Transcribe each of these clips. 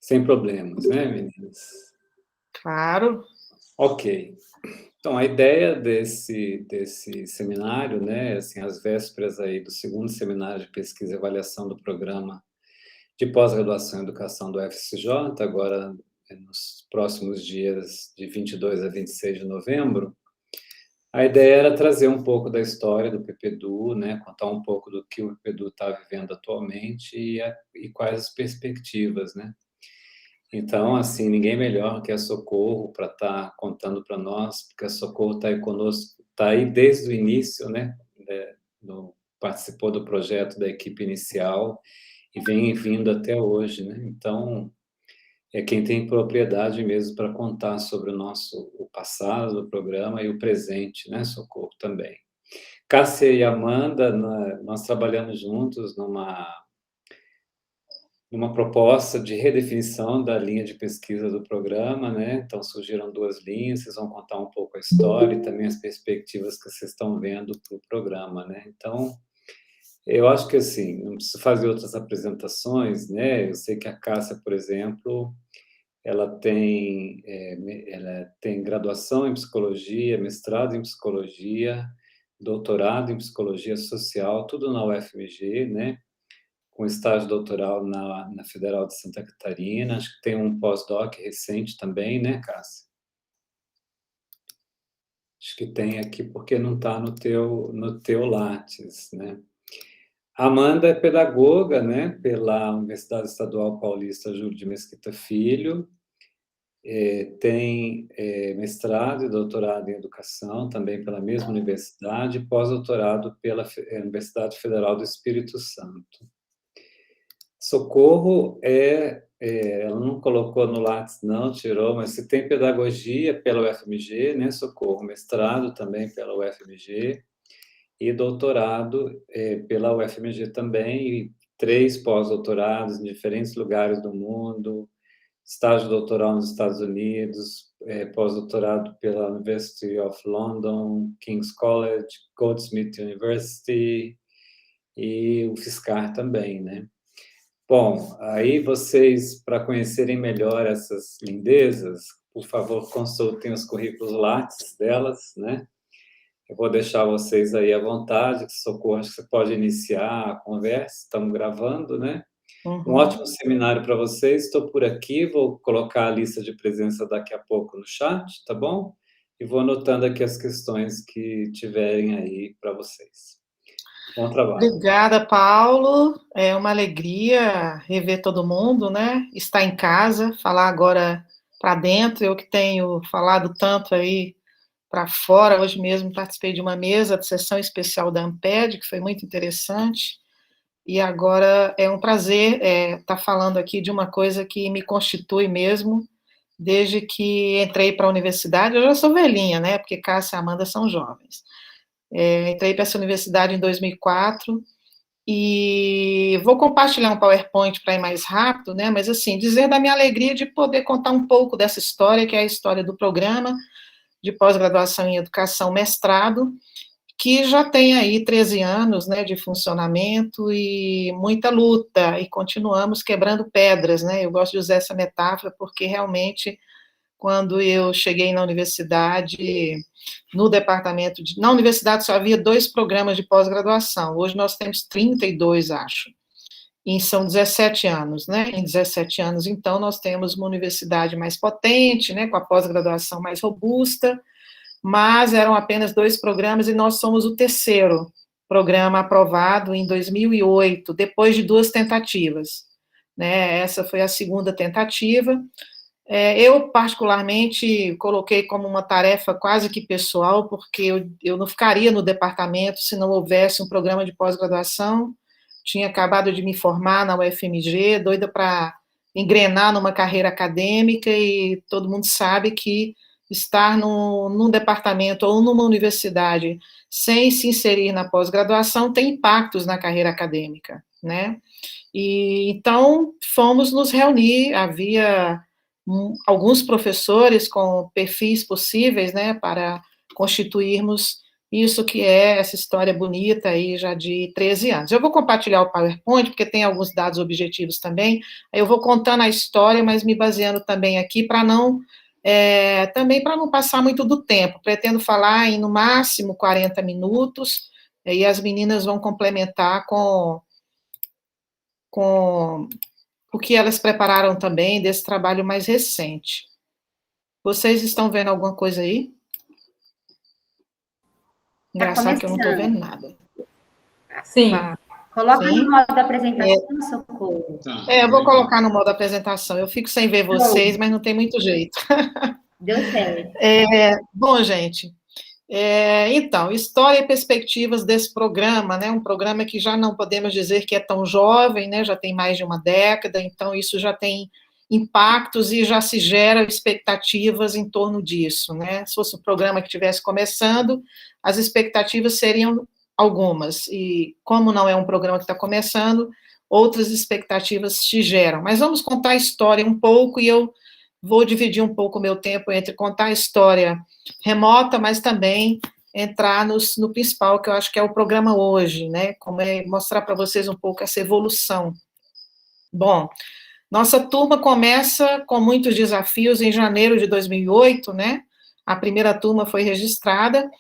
Sem problemas, né, meninas? Claro. Ok. Então, a ideia desse seminário, né, assim, às vésperas aí do segundo seminário de pesquisa e avaliação do programa de pós-graduação em educação do FCJ, agora nos próximos dias de 22 a 26 de novembro, a ideia era trazer um pouco da história do PPDU, né, contar um pouco do que o PPDU está vivendo atualmente e quais as perspectivas, né? Então, assim, ninguém melhor que a Socorro para estar contando para nós, porque a Socorro está aí conosco, está aí desde o início, né? Participou do projeto da equipe inicial e vem vindo até hoje, né? Então, é quem tem propriedade mesmo para contar sobre o passado do programa e o presente, né? Socorro também. Cássia e Amanda, nós trabalhamos juntos numa proposta de redefinição da linha de pesquisa do programa, né? Então surgiram duas linhas, vocês vão contar um pouco a história e também as perspectivas que vocês estão vendo para o programa, né? Então, eu acho que assim, não preciso fazer outras apresentações, né? Eu sei que a Cássia, por exemplo, ela tem graduação em psicologia, mestrado em psicologia, doutorado em psicologia social, tudo na UFMG, né? Com estágio doutoral na Federal de Santa Catarina, acho que tem um pós-doc recente também, né, Cássia? Acho que tem aqui porque não está no teu Lattes, né? A Amanda é pedagoga, né, pela Universidade Estadual Paulista Júlio de Mesquita Filho, tem mestrado e doutorado em educação, também pela mesma universidade, pós-doutorado pela Universidade Federal do Espírito Santo. Socorro ela não colocou no Lattes, não, tirou, mas se tem pedagogia pela UFMG, né, Socorro, mestrado também pela UFMG e doutorado pela UFMG também, e 3 pós-doutorados em diferentes lugares do mundo, estágio doutoral nos Estados Unidos, pós-doutorado pela University of London, King's College, Goldsmith University e o FISCAR também, né? Bom, aí vocês, para conhecerem melhor essas lindezas, por favor, consultem os currículos Lattes delas, né? Eu vou deixar vocês aí à vontade, Socorro, acho que você pode iniciar a conversa, estamos gravando, né? Um ótimo seminário para vocês, estou por aqui, vou colocar a lista de presença daqui a pouco no chat, tá bom? E vou anotando aqui as questões que tiverem aí para vocês. Bom trabalho. Obrigada, Paulo. É uma alegria rever todo mundo, né? Estar em casa, falar agora para dentro. Eu que tenho falado tanto aí para fora. Hoje mesmo participei de uma mesa de sessão especial da Amped, que foi muito interessante. E agora é um prazer estar falando aqui de uma coisa que me constitui mesmo, desde que entrei para a universidade. Eu já sou velhinha, né? Porque Cássia e Amanda são jovens. Entrei para essa universidade em 2004 e vou compartilhar um PowerPoint para ir mais rápido, né? Mas assim, dizer da minha alegria de poder contar um pouco dessa história, que é a história do programa de pós-graduação em educação mestrado, que já tem aí 13 anos, né, de funcionamento e muita luta, e continuamos quebrando pedras, né? Eu gosto de usar essa metáfora porque realmente quando eu cheguei na universidade, no departamento na universidade só havia 2 programas de pós-graduação, hoje nós temos 32, acho, e são 17 anos, né, em 17 anos, então, nós temos uma universidade mais potente, né, com a pós-graduação mais robusta, mas eram apenas 2 programas e nós somos o terceiro programa aprovado em 2008, depois de 2 tentativas, né, essa foi a segunda tentativa. Eu, particularmente, coloquei como uma tarefa quase que pessoal, porque eu não ficaria no departamento se não houvesse um programa de pós-graduação. Tinha acabado de me formar na UFMG, doida para engrenar numa carreira acadêmica, e todo mundo sabe que estar num departamento ou numa universidade sem se inserir na pós-graduação tem impactos na carreira acadêmica, né? E então fomos nos reunir, havia alguns professores com perfis possíveis, né, para constituirmos isso que é essa história bonita aí já de 13 anos. Eu vou compartilhar o PowerPoint, porque tem alguns dados objetivos também, aí eu vou contando a história, mas me baseando também aqui para não, também para não passar muito do tempo, pretendo falar em no máximo 40 minutos, e as meninas vão complementar com o que elas prepararam também desse trabalho mais recente. Vocês estão vendo alguma coisa aí? Engraçado que eu não estou vendo nada. Sim. Tá. Coloca Sim. no modo da apresentação, Socorro. Eu vou colocar no modo apresentação. Eu fico sem ver vocês, mas não tem muito jeito. Deu certo. Bom, gente, então, história e perspectivas desse programa, né? Um programa que já não podemos dizer que é tão jovem, né? Já tem mais de uma década, então isso já tem impactos e já se gera expectativas em torno disso, né? Se fosse um programa que estivesse começando, as expectativas seriam algumas, e como não é um programa que está começando, outras expectativas se geram. Mas vamos contar a história um pouco, e eu vou dividir um pouco o meu tempo entre contar a história remota, mas também entrar no principal, que eu acho que é o programa hoje, né? Como é mostrar para vocês um pouco essa evolução. Bom, nossa turma começa com muitos desafios em janeiro de 2008, né? A primeira turma foi registrada,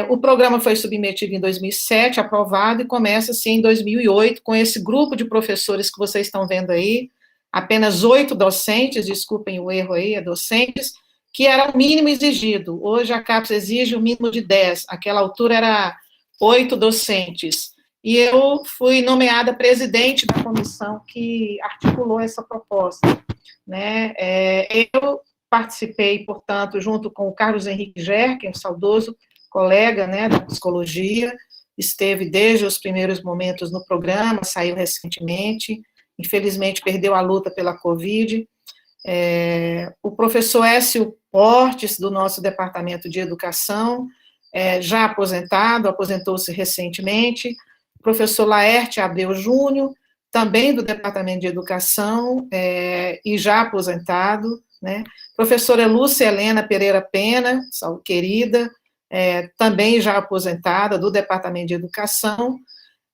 o programa foi submetido em 2007, aprovado, e começa-se em 2008, com esse grupo de professores que vocês estão vendo aí, apenas 8 docentes, desculpem o erro aí, docentes, que era o mínimo exigido. Hoje a CAPES exige o mínimo de 10, aquela altura era 8 docentes. E eu fui nomeada presidente da comissão que articulou essa proposta, né? Eu participei, portanto, junto com o Carlos Henrique Gerken, um saudoso colega, né, da psicologia, esteve desde os primeiros momentos no programa, saiu recentemente, infelizmente perdeu a luta pela Covid. O professor Écio Portes, do nosso departamento de educação, já aposentado, aposentou-se recentemente. O professor Laerte Abreu Júnior, também do departamento de educação, e já aposentado, né? Professora Lúcia Helena Pereira Pena, querida, também já aposentada, do departamento de educação.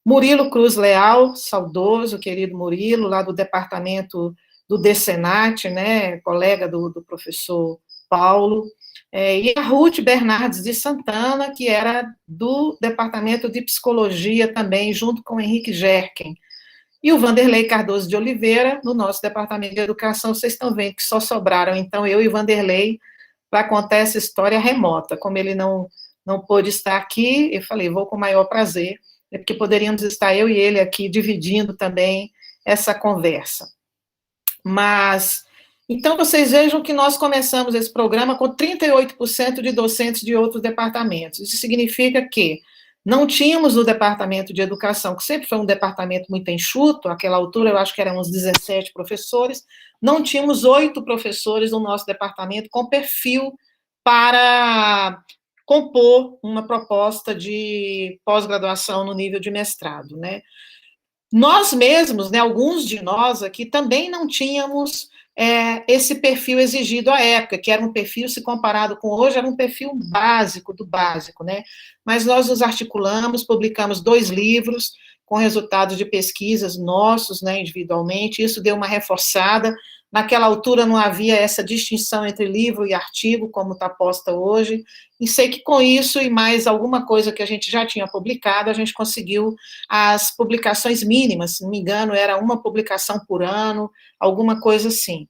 Murilo Cruz Leal, saudoso, querido Murilo, lá do departamento do DECENAT, né, colega do professor Paulo, e a Ruth Bernardes de Santana, que era do departamento de psicologia também, junto com o Henrique Gerken, e o Vanderlei Cardoso de Oliveira, no nosso departamento de educação. Vocês estão vendo que só sobraram, então, eu e o Vanderlei, para contar essa história remota. Como ele não pôde estar aqui, eu falei, vou com o maior prazer, porque poderíamos estar eu e ele aqui dividindo também essa conversa. Mas, então, vocês vejam que nós começamos esse programa com 38% de docentes de outros departamentos. Isso significa que não tínhamos no departamento de educação, que sempre foi um departamento muito enxuto, àquela altura eu acho que eram uns 17 professores, não tínhamos 8 professores no nosso departamento com perfil para compor uma proposta de pós-graduação no nível de mestrado, né? Nós mesmos, né, alguns de nós aqui, também não tínhamos esse perfil exigido à época, que era um perfil, se comparado com hoje, era um perfil básico do básico, né? Mas nós nos articulamos, publicamos 2 livros com resultados de pesquisas nossos, né, individualmente, isso deu uma reforçada. Naquela altura não havia essa distinção entre livro e artigo, como está posta hoje, e sei que com isso e mais alguma coisa que a gente já tinha publicado, a gente conseguiu as publicações mínimas, se não me engano, era uma publicação por ano, alguma coisa assim.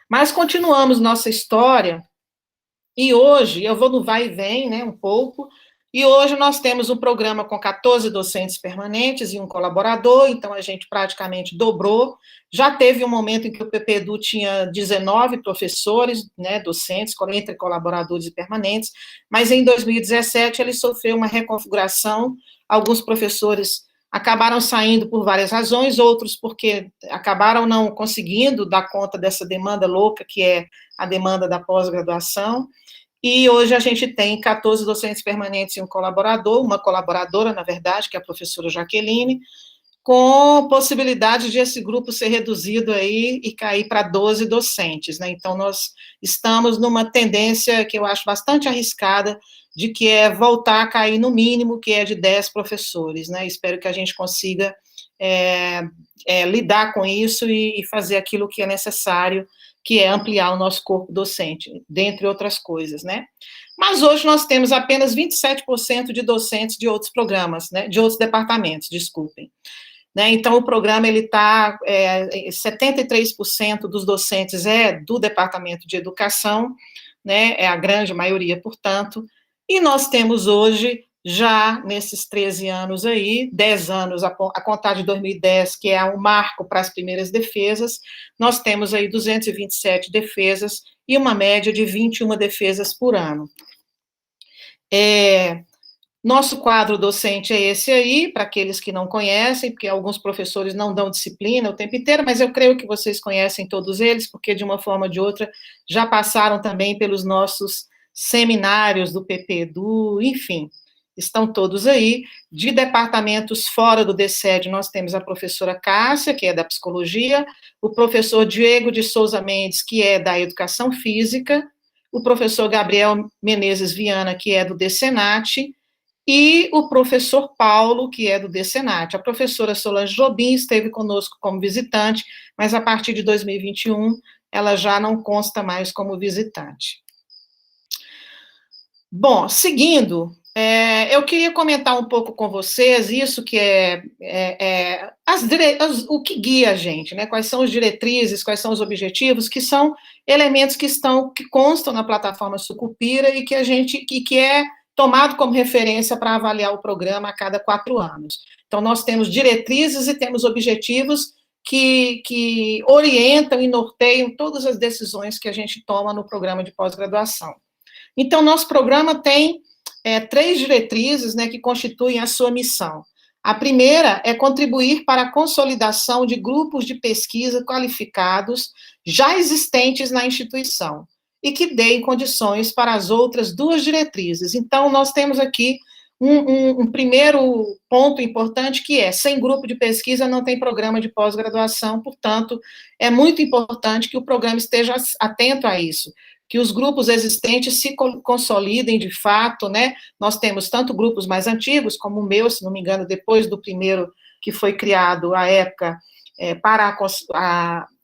Mas continuamos nossa história, e hoje, eu vou no vai e vem, né, um pouco, e hoje nós temos um programa com 14 docentes permanentes e um colaborador, então a gente praticamente dobrou. Já teve um momento em que o PPEDU tinha 19 professores, né, docentes, entre colaboradores e permanentes, mas em 2017 ele sofreu uma reconfiguração, alguns professores acabaram saindo por várias razões, outros porque acabaram não conseguindo dar conta dessa demanda louca que é a demanda da pós-graduação. E hoje a gente tem 14 docentes permanentes e um colaborador, uma colaboradora, na verdade, que é a professora Jaqueline, com possibilidade de esse grupo ser reduzido aí e cair para 12 docentes, né? Então, nós estamos numa tendência que eu acho bastante arriscada de que é voltar a cair no mínimo, que é de 10 professores, né? Espero que a gente consiga lidar com isso e fazer aquilo que é necessário, que é ampliar o nosso corpo docente, dentre outras coisas, né? Mas hoje nós temos apenas 27% de docentes de outros programas, né? De outros departamentos, desculpem. Né? Então, o programa, ele está, 73% dos docentes é do Departamento de Educação, né? É a grande maioria, portanto, e nós temos hoje, já nesses 13 anos aí, 10 anos, a contar de 2010, que é o marco para as primeiras defesas, nós temos aí 227 defesas e uma média de 21 defesas por ano. Nosso quadro docente é esse aí, para aqueles que não conhecem, porque alguns professores não dão disciplina o tempo inteiro, mas eu creio que vocês conhecem todos eles, porque de uma forma ou de outra já passaram também pelos nossos seminários do PPEDU, enfim, estão todos aí. De departamentos fora do DCED, nós temos a professora Cássia, que é da psicologia, o professor Diego de Souza Mendes, que é da educação física, o professor Gabriel Menezes Viana, que é do DCENAT, e o professor Paulo, que é do DCENAT. A professora Solange Jobim esteve conosco como visitante, mas a partir de 2021, ela já não consta mais como visitante. Bom, seguindo, eu queria comentar um pouco com vocês isso que o que guia a gente, né? Quais são as diretrizes, quais são os objetivos, que são elementos que constam na plataforma Sucupira e que é tomado como referência para avaliar o programa a cada 4 anos. Então, nós temos diretrizes e temos objetivos que orientam e norteiam todas as decisões que a gente toma no programa de pós-graduação. Então, nosso programa tem 3 diretrizes, né, que constituem a sua missão. A primeira é contribuir para a consolidação de grupos de pesquisa qualificados já existentes na instituição e que deem condições para as outras 2 diretrizes. Então, nós temos aqui um primeiro ponto importante, que é, sem grupo de pesquisa não tem programa de pós-graduação, portanto, é muito importante que o programa esteja atento a isso, que os grupos existentes se consolidem de fato, né? Nós temos tanto grupos mais antigos, como o meu, se não me engano, depois do primeiro que foi criado, à época, para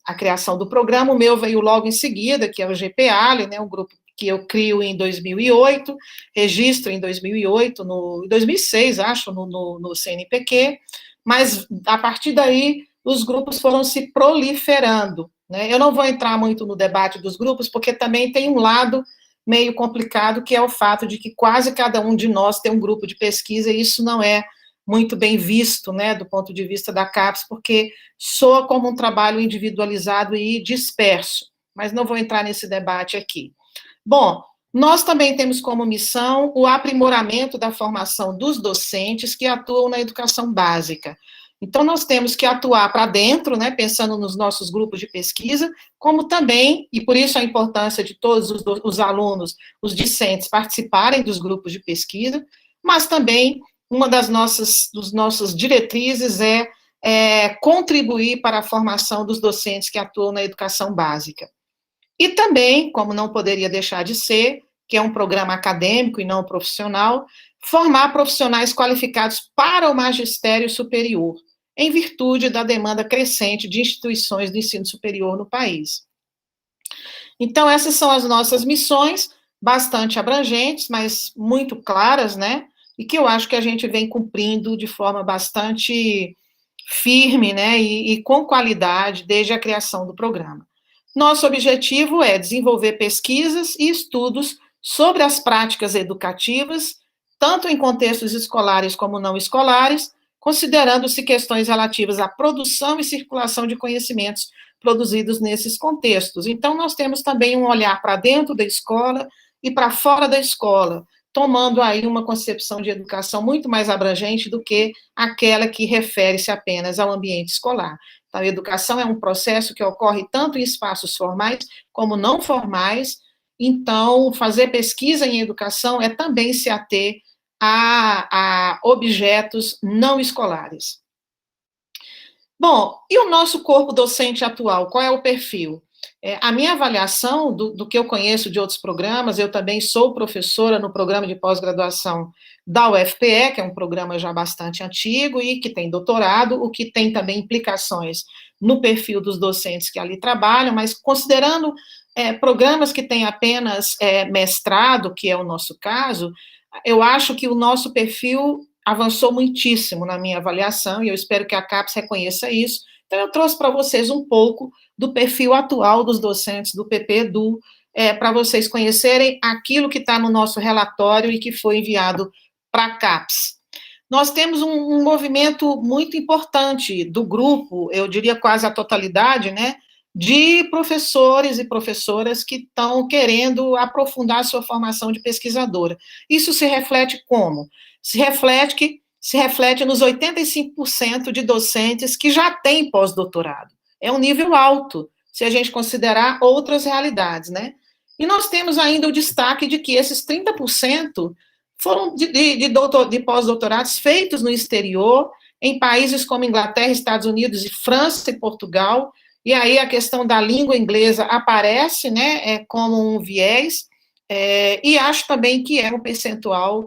a criação do programa, o meu veio logo em seguida, que é o GPALI, né, um grupo que eu crio em 2008, registro em 2008, em 2006, acho, no CNPq, mas, a partir daí, os grupos foram se proliferando, né? Eu não vou entrar muito no debate dos grupos, porque também tem um lado meio complicado, que é o fato de que quase cada um de nós tem um grupo de pesquisa, e isso não é muito bem visto, né, do ponto de vista da CAPES, porque soa como um trabalho individualizado e disperso, mas não vou entrar nesse debate aqui. Bom, nós também temos como missão o aprimoramento da formação dos docentes que atuam na educação básica. Então, nós temos que atuar para dentro, né, pensando nos nossos grupos de pesquisa, como também, e por isso a importância de todos os alunos, os discentes, participarem dos grupos de pesquisa, mas também uma das nossas diretrizes é contribuir para a formação dos docentes que atuam na educação básica. E também, como não poderia deixar de ser, que é um programa acadêmico e não profissional, formar profissionais qualificados para o magistério superior, em virtude da demanda crescente de instituições do ensino superior no país. Então, essas são as nossas missões, bastante abrangentes, mas muito claras, né? E que eu acho que a gente vem cumprindo de forma bastante firme, né? E com qualidade desde a criação do programa. Nosso objetivo é desenvolver pesquisas e estudos sobre as práticas educativas, tanto em contextos escolares como não escolares, considerando-se questões relativas à produção e circulação de conhecimentos produzidos nesses contextos. Então, nós temos também um olhar para dentro da escola e para fora da escola, tomando aí uma concepção de educação muito mais abrangente do que aquela que refere-se apenas ao ambiente escolar. Então, a educação é um processo que ocorre tanto em espaços formais como não formais. Então, fazer pesquisa em educação é também se ater a objetos não escolares. Bom, e o nosso corpo docente atual, qual é o perfil? A minha avaliação do que eu conheço de outros programas, eu também sou professora no programa de pós-graduação da UFPE, que é um programa já bastante antigo e que tem doutorado, o que tem também implicações no perfil dos docentes que ali trabalham, mas considerando programas que têm apenas mestrado, que é o nosso caso, eu acho que o nosso perfil avançou muitíssimo na minha avaliação, e eu espero que a CAPES reconheça isso. Então, eu trouxe para vocês um pouco do perfil atual dos docentes do PP-Edu, para vocês conhecerem aquilo que está no nosso relatório e que foi enviado para a CAPES. Nós temos um movimento muito importante do grupo, eu diria quase a totalidade, né, de professores e professoras que estão querendo aprofundar a sua formação de pesquisadora. Isso se reflete como? Se reflete nos 85% de docentes que já têm pós-doutorado. É um nível alto, se a gente considerar outras realidades, né? E nós temos ainda o destaque de que esses 30% foram de pós-doutorados feitos no exterior, em países como Inglaterra, Estados Unidos, e França e Portugal, e aí a questão da língua inglesa aparece, né, como um viés, e acho também que é um percentual,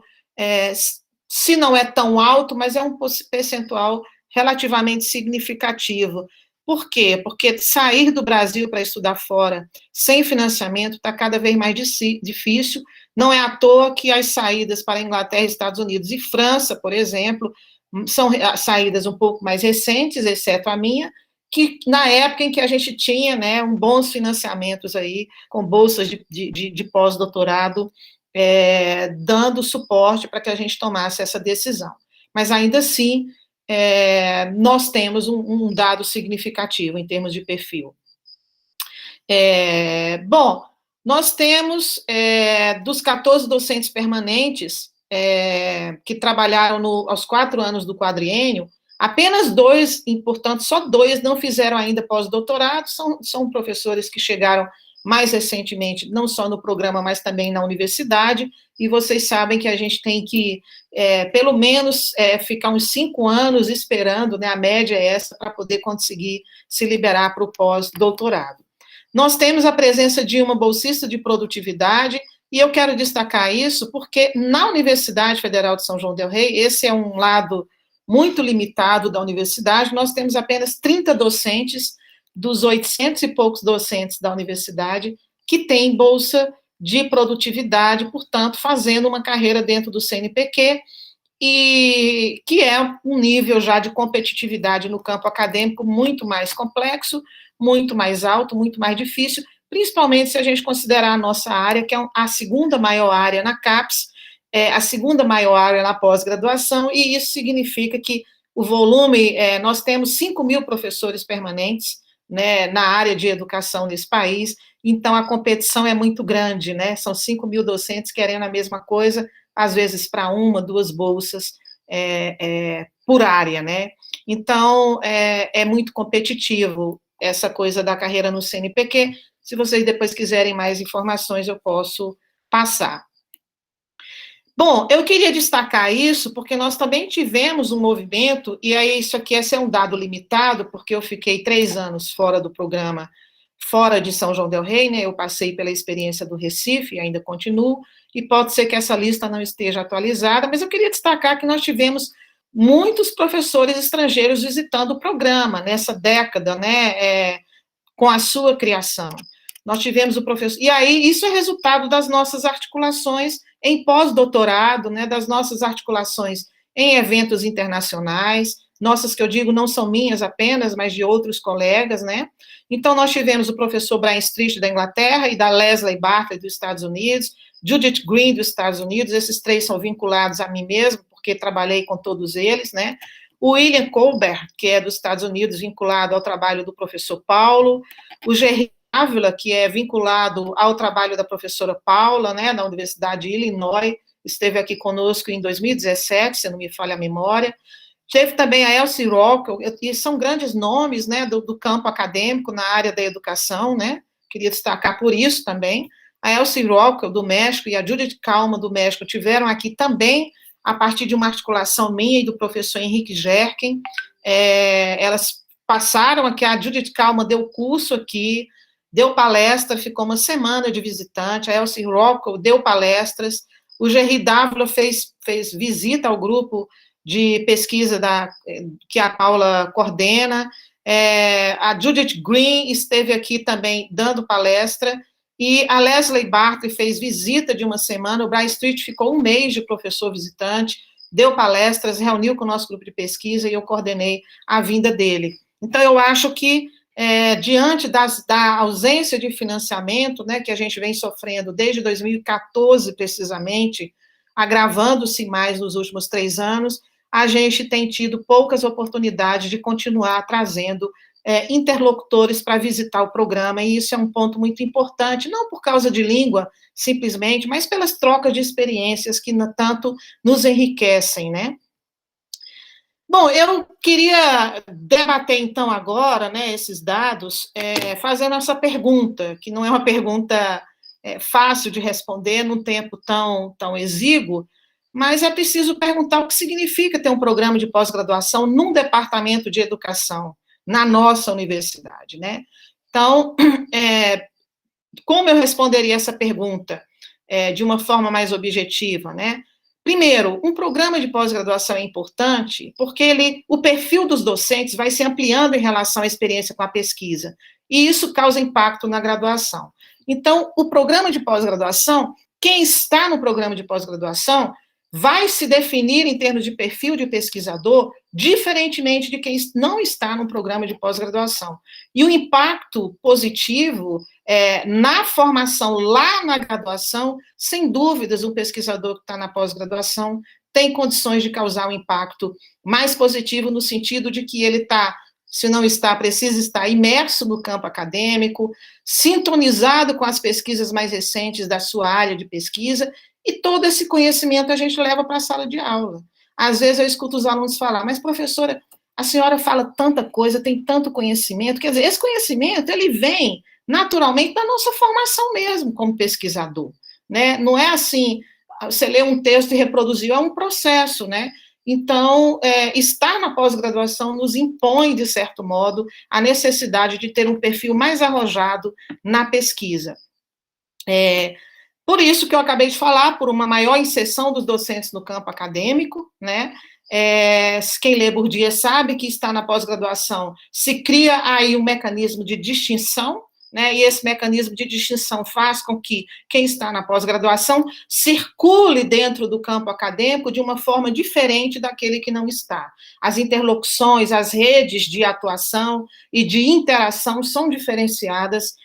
se não é tão alto, mas é um percentual relativamente significativo. Por quê? Porque sair do Brasil para estudar fora sem financiamento está cada vez mais difícil. Não é à toa que as saídas para a Inglaterra, Estados Unidos e França, por exemplo, são saídas um pouco mais recentes, exceto a minha, que na época em que a gente tinha, né, bons financiamentos aí, com bolsas de pós-doutorado, dando suporte para que a gente tomasse essa decisão. Mas ainda assim, nós temos um dado significativo em termos de perfil. Bom, nós temos, dos 14 docentes permanentes que trabalharam aos 4 anos do quadriênio, apenas 2, e, portanto, só 2 não fizeram ainda pós-doutorado, são professores que chegaram mais recentemente, não só no programa, mas também na universidade, e vocês sabem que a gente tem que, pelo menos, ficar uns 5 anos esperando, né, a média é essa, para poder conseguir se liberar para o pós-doutorado. Nós temos a presença de uma bolsista de produtividade, e eu quero destacar isso porque na Universidade Federal de São João del Rei, esse é um lado muito limitado da universidade, nós temos apenas 30 docentes dos 800 e poucos docentes da universidade que têm bolsa de produtividade, portanto, fazendo uma carreira dentro do CNPq, e que é um nível já de competitividade no campo acadêmico muito mais complexo, muito mais alto, muito mais difícil, principalmente se a gente considerar a nossa área, que é a segunda maior área na CAPES, a segunda maior área na pós-graduação, e isso significa que o volume, nós temos 5.000 professores permanentes, né, na área de educação nesse país, então a competição é muito grande, né, são 5.000 docentes querendo a mesma coisa, às vezes para 1, 2 bolsas por área, né, então é muito competitivo essa coisa da carreira no CNPq. Se vocês depois quiserem mais informações, eu posso passar. Bom, eu queria destacar isso, porque nós também tivemos um movimento, e aí esse é um dado limitado, porque eu fiquei 3 anos fora do programa, fora de São João del Rei, né, eu passei pela experiência do Recife, ainda continuo, e pode ser que essa lista não esteja atualizada, mas eu queria destacar que nós tivemos muitos professores estrangeiros visitando o programa, nessa década, né, com a sua criação. Nós tivemos o professor, e aí isso é resultado das nossas articulações em pós-doutorado, né, das nossas articulações em eventos internacionais, nossas que eu digo não são minhas apenas, mas de outros colegas, né, então nós tivemos o professor Brian Street da Inglaterra e da Leslie Bartlett dos Estados Unidos, Judith Green dos Estados Unidos, esses 3 são vinculados a mim mesmo, porque trabalhei com todos eles, né, o William Colbert, que é dos Estados Unidos, vinculado ao trabalho do professor Paulo, o Gerry Ávila, que é vinculado ao trabalho da professora Paula, né, da Universidade de Illinois, esteve aqui conosco em 2017, se não me falha a memória. Teve também a Elsie Rockwell, e são grandes nomes, né, do campo acadêmico na área da educação, né, queria destacar por isso também. A Elsie Rockwell, do México, e a Judith Kalman, do México, tiveram aqui também, a partir de uma articulação minha e do professor Henrique Jerken, elas passaram aqui, a Judith Kalman deu curso aqui, deu palestra, ficou uma semana de visitante, a Elsie Rockwell deu palestras, o Gerry Dávila fez visita ao grupo de pesquisa que a Paula coordena, a Judith Green esteve aqui também dando palestra, e a Leslie Bartley fez visita de uma semana, o Brian Street ficou um mês de professor visitante, deu palestras, reuniu com o nosso grupo de pesquisa e eu coordenei a vinda dele. Então, eu acho que, diante da ausência de financiamento, né, que a gente vem sofrendo desde 2014, precisamente, agravando-se mais nos últimos 3 anos, a gente tem tido poucas oportunidades de continuar trazendo interlocutores para visitar o programa, e isso é um ponto muito importante, não por causa de língua, simplesmente, mas pelas trocas de experiências que tanto nos enriquecem, né? Bom, eu queria debater, então, agora, né, esses dados, fazendo essa pergunta, que não é uma pergunta fácil de responder num tempo tão exíguo, mas é preciso perguntar o que significa ter um programa de pós-graduação num departamento de educação, na nossa universidade, né? Então, como eu responderia essa pergunta de uma forma mais objetiva, né? Primeiro, um programa de pós-graduação é importante porque o perfil dos docentes vai se ampliando em relação à experiência com a pesquisa, e isso causa impacto na graduação. Então, o programa de pós-graduação, quem está no programa de pós-graduação vai se definir em termos de perfil de pesquisador, diferentemente de quem não está no programa de pós-graduação. E o impacto positivo na formação lá na graduação, sem dúvidas, o pesquisador que está na pós-graduação tem condições de causar um impacto mais positivo no sentido de que ele está, se não está, precisa estar imerso no campo acadêmico, sintonizado com as pesquisas mais recentes da sua área de pesquisa, e todo esse conhecimento a gente leva para a sala de aula. Às vezes eu escuto os alunos falar, mas professora, a senhora fala tanta coisa, tem tanto conhecimento, quer dizer, esse conhecimento, ele vem naturalmente da nossa formação mesmo, como pesquisador, né? Não é assim, você lê um texto e reproduziu, é um processo, né? Então, estar na pós-graduação nos impõe, de certo modo, a necessidade de ter um perfil mais arrojado na pesquisa. Por isso que eu acabei de falar, por uma maior inserção dos docentes no campo acadêmico, né? Quem lê Bourdieu sabe que está na pós-graduação, se cria aí um mecanismo de distinção, né? E esse mecanismo de distinção faz com que quem está na pós-graduação circule dentro do campo acadêmico de uma forma diferente daquele que não está. As interlocuções, as redes de atuação e de interação são diferenciadas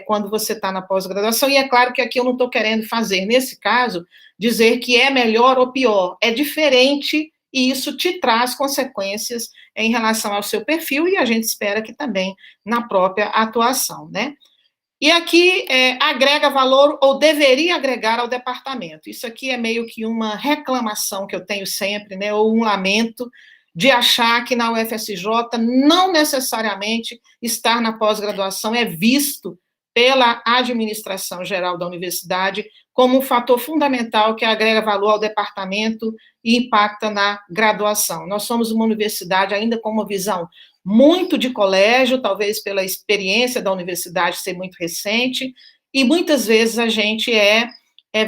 quando você está na pós-graduação, e é claro que aqui eu não estou querendo fazer, nesse caso, dizer que é melhor ou pior, é diferente, e isso te traz consequências em relação ao seu perfil, e a gente espera que também na própria atuação, né? E aqui agrega valor, ou deveria agregar ao departamento, isso aqui é meio que uma reclamação que eu tenho sempre, né, ou um lamento, de achar que na UFSJ não necessariamente estar na pós-graduação é visto pela administração geral da universidade como um fator fundamental que agrega valor ao departamento e impacta na graduação. Nós somos uma universidade ainda com uma visão muito de colégio, talvez pela experiência da universidade ser muito recente, e muitas vezes a gente é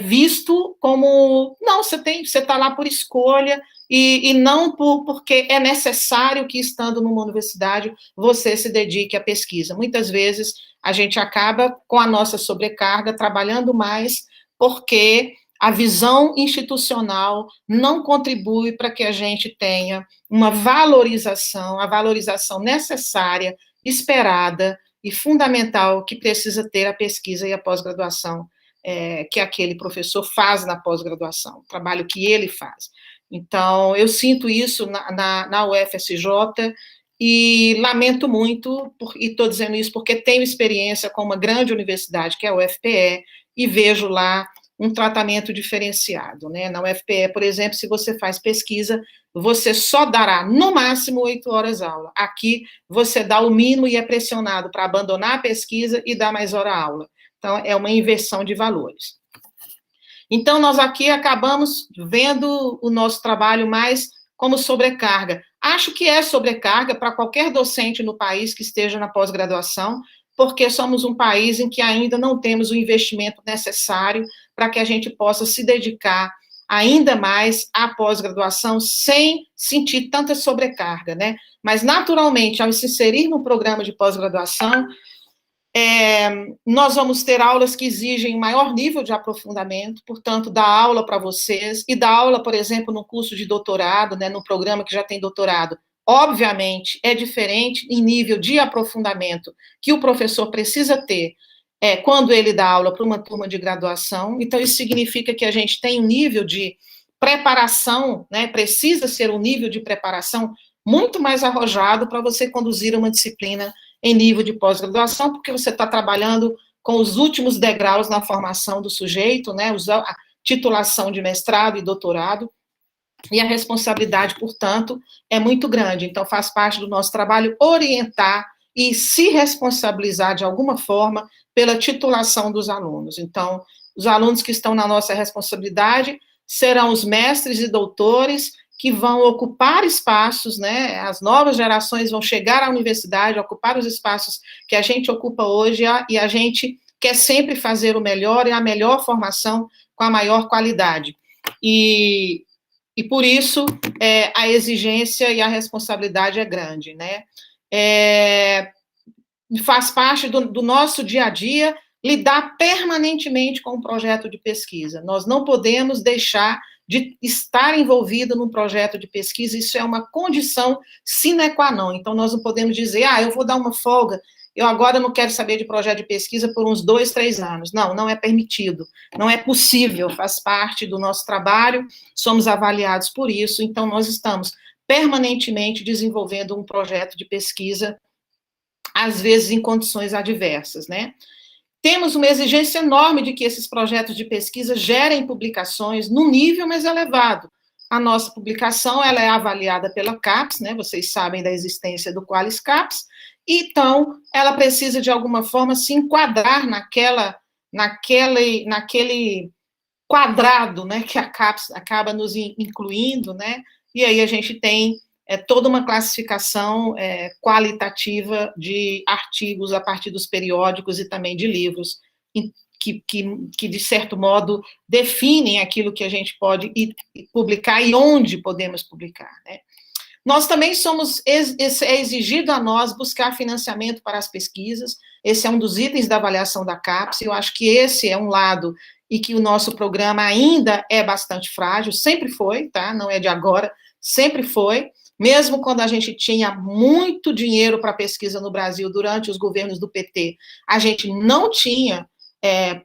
visto como, não, você está lá por escolha, e não porque é necessário que, estando numa universidade, você se dedique à pesquisa. Muitas vezes, a gente acaba, com a nossa sobrecarga, trabalhando mais, porque a visão institucional não contribui para que a gente tenha uma valorização, a valorização necessária, esperada e fundamental que precisa ter a pesquisa e a pós-graduação que aquele professor faz na pós-graduação, o trabalho que ele faz. Então, eu sinto isso na UFSJ e lamento muito, e estou dizendo isso porque tenho experiência com uma grande universidade, que é a UFPE, e vejo lá um tratamento diferenciado, né? Na UFPE, por exemplo, se você faz pesquisa, você só dará, no máximo, 8 horas aula. Aqui, você dá o mínimo e é pressionado para abandonar a pesquisa e dar mais hora aula. Então, é uma inversão de valores. Então, nós aqui acabamos vendo o nosso trabalho mais como sobrecarga. Acho que é sobrecarga para qualquer docente no país que esteja na pós-graduação, porque somos um país em que ainda não temos o investimento necessário para que a gente possa se dedicar ainda mais à pós-graduação sem sentir tanta sobrecarga, né? Mas, naturalmente, ao se inserir no programa de pós-graduação, nós vamos ter aulas que exigem maior nível de aprofundamento, portanto, dar aula para vocês, e dar aula, por exemplo, no curso de doutorado, né, no programa que já tem doutorado, obviamente, é diferente em nível de aprofundamento que o professor precisa ter quando ele dá aula para uma turma de graduação. Então, isso significa que a gente tem um nível de preparação, né, precisa ser um nível de preparação muito mais arrojado para você conduzir uma disciplina em nível de pós-graduação, porque você está trabalhando com os últimos degraus na formação do sujeito, né, a titulação de mestrado e doutorado, e a responsabilidade, portanto, é muito grande. Então, faz parte do nosso trabalho orientar e se responsabilizar de alguma forma pela titulação dos alunos. Então, os alunos que estão na nossa responsabilidade serão os mestres e doutores que vão ocupar espaços, né? As novas gerações vão chegar à universidade, ocupar os espaços que a gente ocupa hoje, e a gente quer sempre fazer o melhor e a melhor formação com a maior qualidade. E por isso, a exigência e a responsabilidade é grande, né? Faz parte do nosso dia a dia lidar permanentemente com um projeto de pesquisa. Nós não podemos deixar de estar envolvido num projeto de pesquisa, isso é uma condição sine qua non. Então, nós não podemos dizer, eu vou dar uma folga, eu agora não quero saber de projeto de pesquisa por uns 2, 3 anos. Não, não é permitido, não é possível, faz parte do nosso trabalho, somos avaliados por isso, então nós estamos permanentemente desenvolvendo um projeto de pesquisa, às vezes em condições adversas, né? Temos uma exigência enorme de que esses projetos de pesquisa gerem publicações num nível mais elevado. A nossa publicação, ela é avaliada pela CAPES, né? Vocês sabem da existência do Qualis CAPES, então ela precisa, de alguma forma, se enquadrar naquele quadrado, né, que a CAPES acaba nos incluindo, né? E aí a gente tem toda uma classificação qualitativa de artigos a partir dos periódicos e também de livros, que de certo modo, definem aquilo que a gente pode publicar e onde podemos publicar, né? Nós também é exigido a nós buscar financiamento para as pesquisas, esse é um dos itens da avaliação da CAPES, eu acho que esse é um lado e que o nosso programa ainda é bastante frágil, sempre foi, tá? Não é de agora, sempre foi, mesmo quando a gente tinha muito dinheiro para pesquisa no Brasil durante os governos do PT, a gente não tinha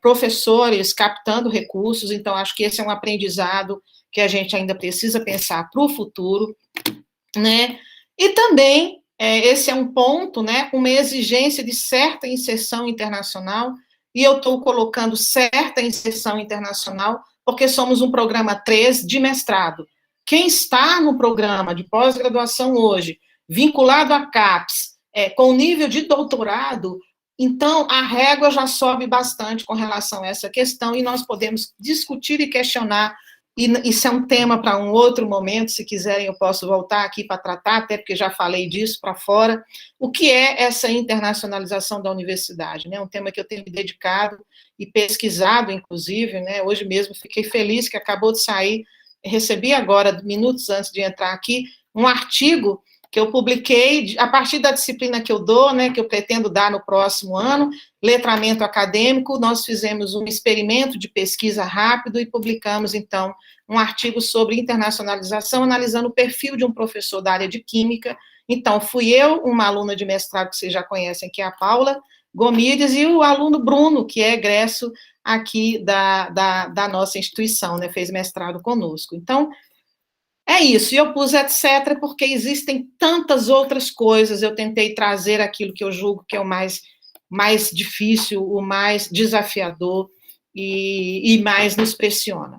professores captando recursos, então acho que esse é um aprendizado que a gente ainda precisa pensar para o futuro, né? E também, esse é um ponto, né, uma exigência de certa inserção internacional, e eu estou colocando certa inserção internacional, porque somos um programa 3 de mestrado. Quem está no programa de pós-graduação hoje, vinculado à CAPES, com nível de doutorado, então a régua já sobe bastante com relação a essa questão, e nós podemos discutir e questionar, e isso é um tema para um outro momento, se quiserem eu posso voltar aqui para tratar, até porque já falei disso para fora, o que é essa internacionalização da universidade, né, um tema que eu tenho me dedicado e pesquisado, inclusive, né, hoje mesmo fiquei feliz que acabou de sair, recebi agora, minutos antes de entrar aqui, um artigo que eu publiquei a partir da disciplina que eu dou, né, que eu pretendo dar no próximo ano, letramento acadêmico, nós fizemos um experimento de pesquisa rápido e publicamos, então, um artigo sobre internacionalização, analisando o perfil de um professor da área de química. Então, fui eu, uma aluna de mestrado que vocês já conhecem, que é a Paula Gomides, e o aluno Bruno, que é egresso aqui da nossa instituição, né, fez mestrado conosco. Então, é isso, e eu pus etc, porque existem tantas outras coisas, eu tentei trazer aquilo que eu julgo que é o mais difícil, o mais desafiador e mais nos pressiona.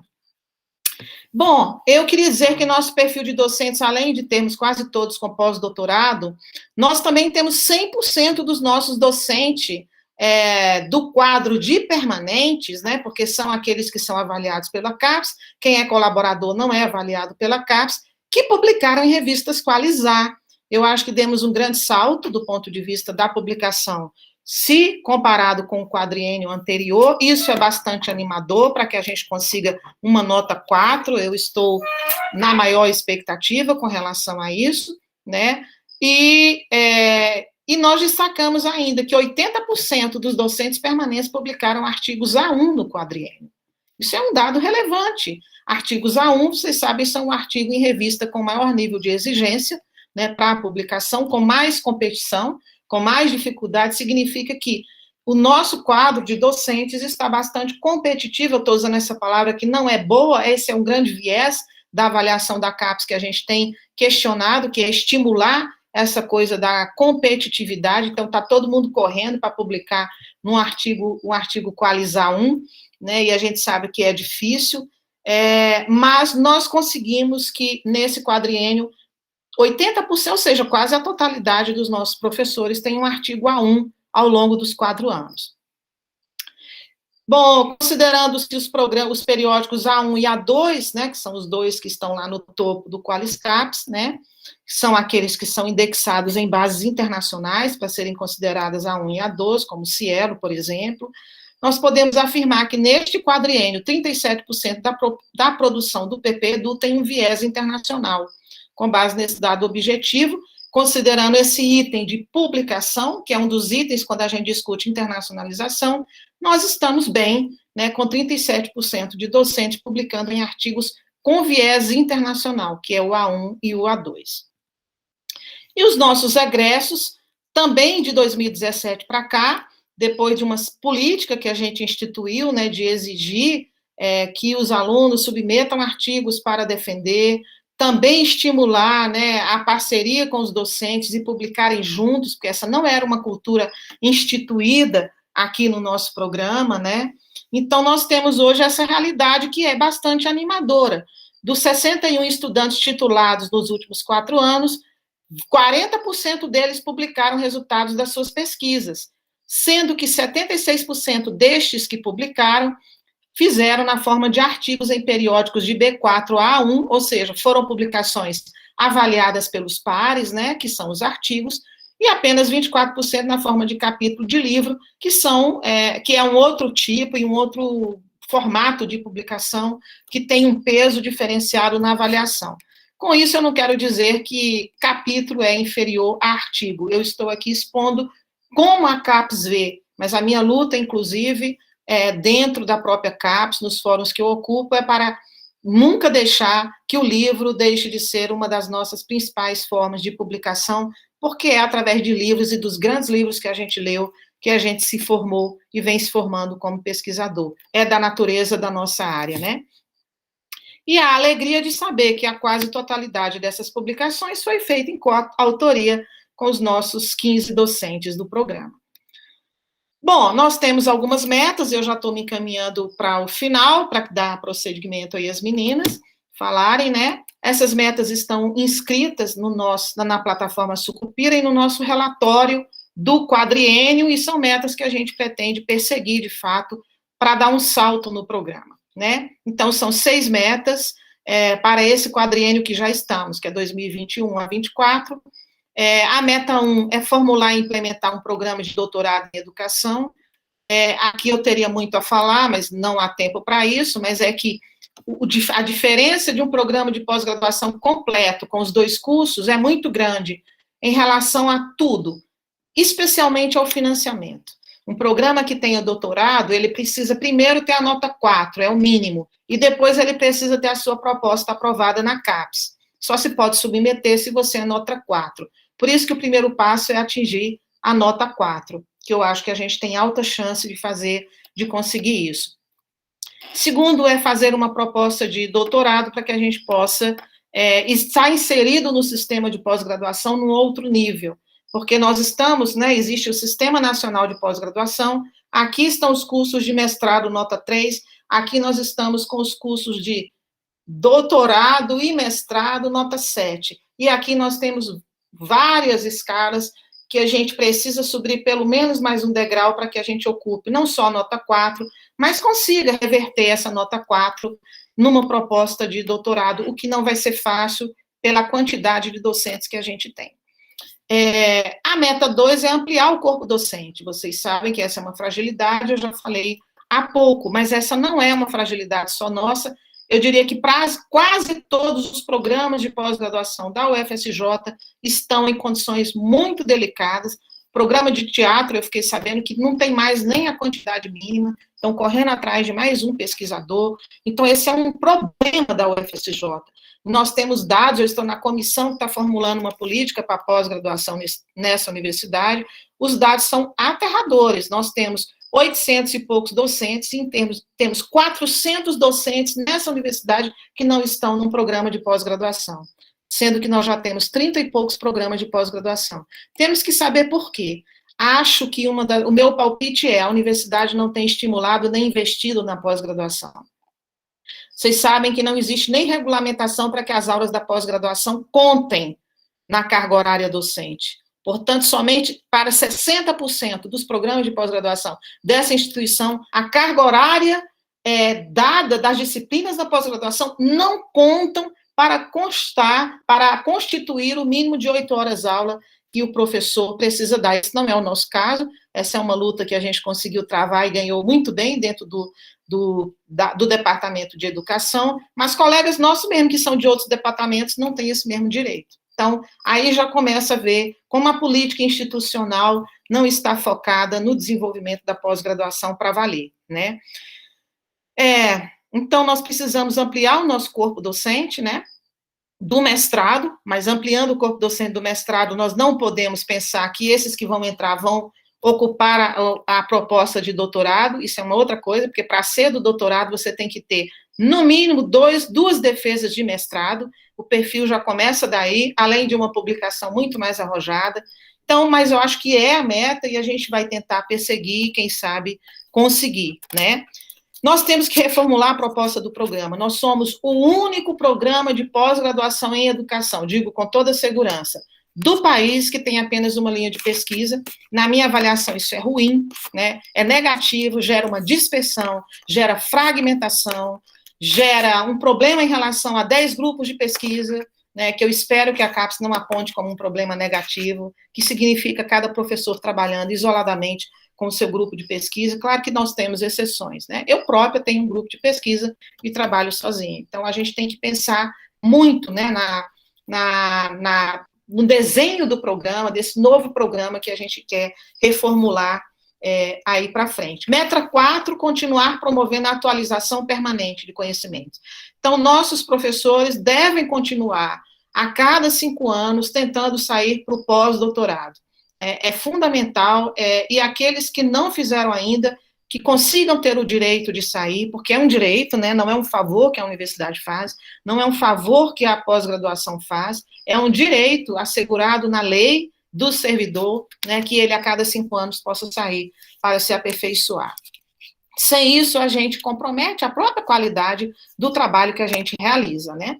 Bom, eu queria dizer que nosso perfil de docentes, além de termos quase todos com pós-doutorado, nós também temos 100% dos nossos docentes do quadro de permanentes, né, porque são aqueles que são avaliados pela CAPES, quem é colaborador não é avaliado pela CAPES, que publicaram em revistas Qualizar. Eu acho que demos um grande salto do ponto de vista da publicação se comparado com o quadriênio anterior. Isso é bastante animador para que a gente consiga uma nota 4. Eu estou na maior expectativa com relação a isso, né? E nós destacamos ainda que 80% dos docentes permanentes publicaram artigos A1 no quadriênio. Isso é um dado relevante. Artigos A1, vocês sabem, são um artigo em revista com maior nível de exigência, né, para a publicação, com mais competição, com mais dificuldade. Significa que o nosso quadro de docentes está bastante competitivo. Eu estou usando essa palavra que não é boa, esse é um grande viés da avaliação da CAPES que a gente tem questionado, que é estimular essa coisa da competitividade. Então, está todo mundo correndo para publicar um artigo Qualis A1, né, e a gente sabe que é difícil, mas nós conseguimos que, nesse quadriênio, 80%, ou seja, quase a totalidade dos nossos professores tem um artigo A1 ao longo dos 4 anos. Bom, considerando-se os periódicos A1 e A2, né, que são os dois que estão lá no topo do Qualis CAPES, né, que são aqueles que são indexados em bases internacionais para serem consideradas A1 e A2, como o Cielo, por exemplo, nós podemos afirmar que neste quadriênio, 37% da produção do PP-Edu tem um viés internacional. Com base nesse dado objetivo, considerando esse item de publicação, que é um dos itens quando a gente discute internacionalização, nós estamos bem, né, com 37% de docentes publicando em artigos com viés internacional, que é o A1 e o A2. E os nossos egressos, também de 2017 para cá, depois de uma política que a gente instituiu, né, de exigir que os alunos submetam artigos para defender, também estimular, né, a parceria com os docentes e publicarem juntos, porque essa não era uma cultura instituída aqui no nosso programa, né? Então, nós temos hoje essa realidade que é bastante animadora. Dos 61 estudantes titulados nos últimos 4 anos, 40% deles publicaram resultados das suas pesquisas, sendo que 76% destes que publicaram fizeram na forma de artigos em periódicos de B4 a A1, ou seja, foram publicações avaliadas pelos pares, né, que são os artigos, e apenas 24% na forma de capítulo de livro, que é um outro tipo e um outro formato de publicação que tem um peso diferenciado na avaliação. Com isso, eu não quero dizer que capítulo é inferior a artigo. Eu estou aqui expondo como a CAPES vê, mas a minha luta, inclusive, dentro da própria CAPES, nos fóruns que eu ocupo, é para nunca deixar que o livro deixe de ser uma das nossas principais formas de publicação, porque é através de livros e dos grandes livros que a gente leu que a gente se formou e vem se formando como pesquisador. É da natureza da nossa área, né? E a alegria de saber que a quase totalidade dessas publicações foi feita em coautoria com os nossos 15 docentes do programa. Bom, nós temos algumas metas, eu já estou me encaminhando para o final, para dar prosseguimento aí às meninas falarem, né? Essas metas estão inscritas na plataforma Sucupira e no nosso relatório do quadriênio, e são metas que a gente pretende perseguir, de fato, para dar um salto no programa, né? Então, são 6 metas para esse quadriênio que já estamos, que é 2021 a 2024. A meta 1 é formular e implementar um programa de doutorado em educação. Aqui eu teria muito a falar, mas não há tempo para isso, mas é que a diferença de um programa de pós-graduação completo com os 2 cursos é muito grande em relação a tudo, especialmente ao financiamento. Um programa que tenha doutorado, ele precisa primeiro ter a nota 4, é o mínimo, e depois ele precisa ter a sua proposta aprovada na CAPES. Só se pode submeter se você é nota 4. Por isso que o primeiro passo é atingir a nota 4, que eu acho que a gente tem alta chance de conseguir isso. Segundo é fazer uma proposta de doutorado para que a gente possa estar inserido no sistema de pós-graduação num outro nível, porque nós estamos, né, existe o Sistema Nacional de Pós-Graduação, aqui estão os cursos de mestrado nota 3, aqui nós estamos com os cursos de doutorado e mestrado nota 7, e aqui nós temos várias escalas que a gente precisa subir pelo menos mais um degrau para que a gente ocupe não só nota 4, mas consiga reverter essa nota 4 numa proposta de doutorado, o que não vai ser fácil pela quantidade de docentes que a gente tem. A meta 2 é ampliar o corpo docente. Vocês sabem que essa é uma fragilidade, eu já falei há pouco, mas essa não é uma fragilidade só nossa. Eu diria que quase todos os programas de pós-graduação da UFSJ estão em condições muito delicadas. Programa de teatro, eu fiquei sabendo que não tem mais nem a quantidade mínima, estão correndo atrás de mais um pesquisador. Então, esse é um problema da UFSJ. Nós temos dados, eu estou na comissão que está formulando uma política para pós-graduação nessa universidade, os dados são aterradores. Nós temos 800 e poucos docentes, e temos 400 docentes nessa universidade que não estão num programa de pós-graduação, sendo que nós já temos 30 e poucos programas de pós-graduação. Temos que saber por quê. Acho que o meu palpite é: a universidade não tem estimulado nem investido na pós-graduação. Vocês sabem que não existe nem regulamentação para que as aulas da pós-graduação contem na carga horária docente. Portanto, somente para 60% dos programas de pós-graduação dessa instituição, a carga horária dada das disciplinas da pós-graduação não contam para constituir o mínimo de 8 horas aula que o professor precisa dar. Esse não é o nosso caso, essa é uma luta que a gente conseguiu travar e ganhou muito bem dentro do Departamento de Educação, mas colegas nossos mesmo, que são de outros departamentos, não têm esse mesmo direito. Então, aí já começa a ver como a política institucional não está focada no desenvolvimento da pós-graduação para valer, né? Então, nós precisamos ampliar o nosso corpo docente, né? Do mestrado, mas ampliando o corpo docente do mestrado, nós não podemos pensar que esses que vão entrar vão ocupar a proposta de doutorado. Isso é uma outra coisa, porque para ser do doutorado você tem que ter, no mínimo, duas defesas de mestrado, o perfil já começa daí, além de uma publicação muito mais arrojada. Então, mas eu acho que é a meta e a gente vai tentar perseguir, quem sabe conseguir, né? Nós temos que reformular a proposta do programa. Nós somos o único programa de pós-graduação em educação, digo com toda segurança, do país que tem apenas uma linha de pesquisa. Na minha avaliação, isso é ruim, né? É negativo, gera uma dispersão, gera fragmentação, gera um problema em relação a 10 grupos de pesquisa, né, que eu espero que a CAPES não aponte como um problema negativo, que significa cada professor trabalhando isoladamente com o seu grupo de pesquisa. Claro que nós temos exceções, né? Eu própria tenho um grupo de pesquisa e trabalho sozinha. Então, a gente tem que pensar muito, né, no desenho do programa, desse novo programa que a gente quer reformular aí para frente. Meta 4, continuar promovendo a atualização permanente de conhecimentos. Então, nossos professores devem continuar, a cada 5 anos, tentando sair para o pós-doutorado. É fundamental, e aqueles que não fizeram ainda, que consigam ter o direito de sair, porque é um direito, né, não é um favor que a universidade faz, não é um favor que a pós-graduação faz, é um direito assegurado na lei do servidor, né, que ele a cada 5 anos possa sair para se aperfeiçoar. Sem isso, a gente compromete a própria qualidade do trabalho que a gente realiza, né?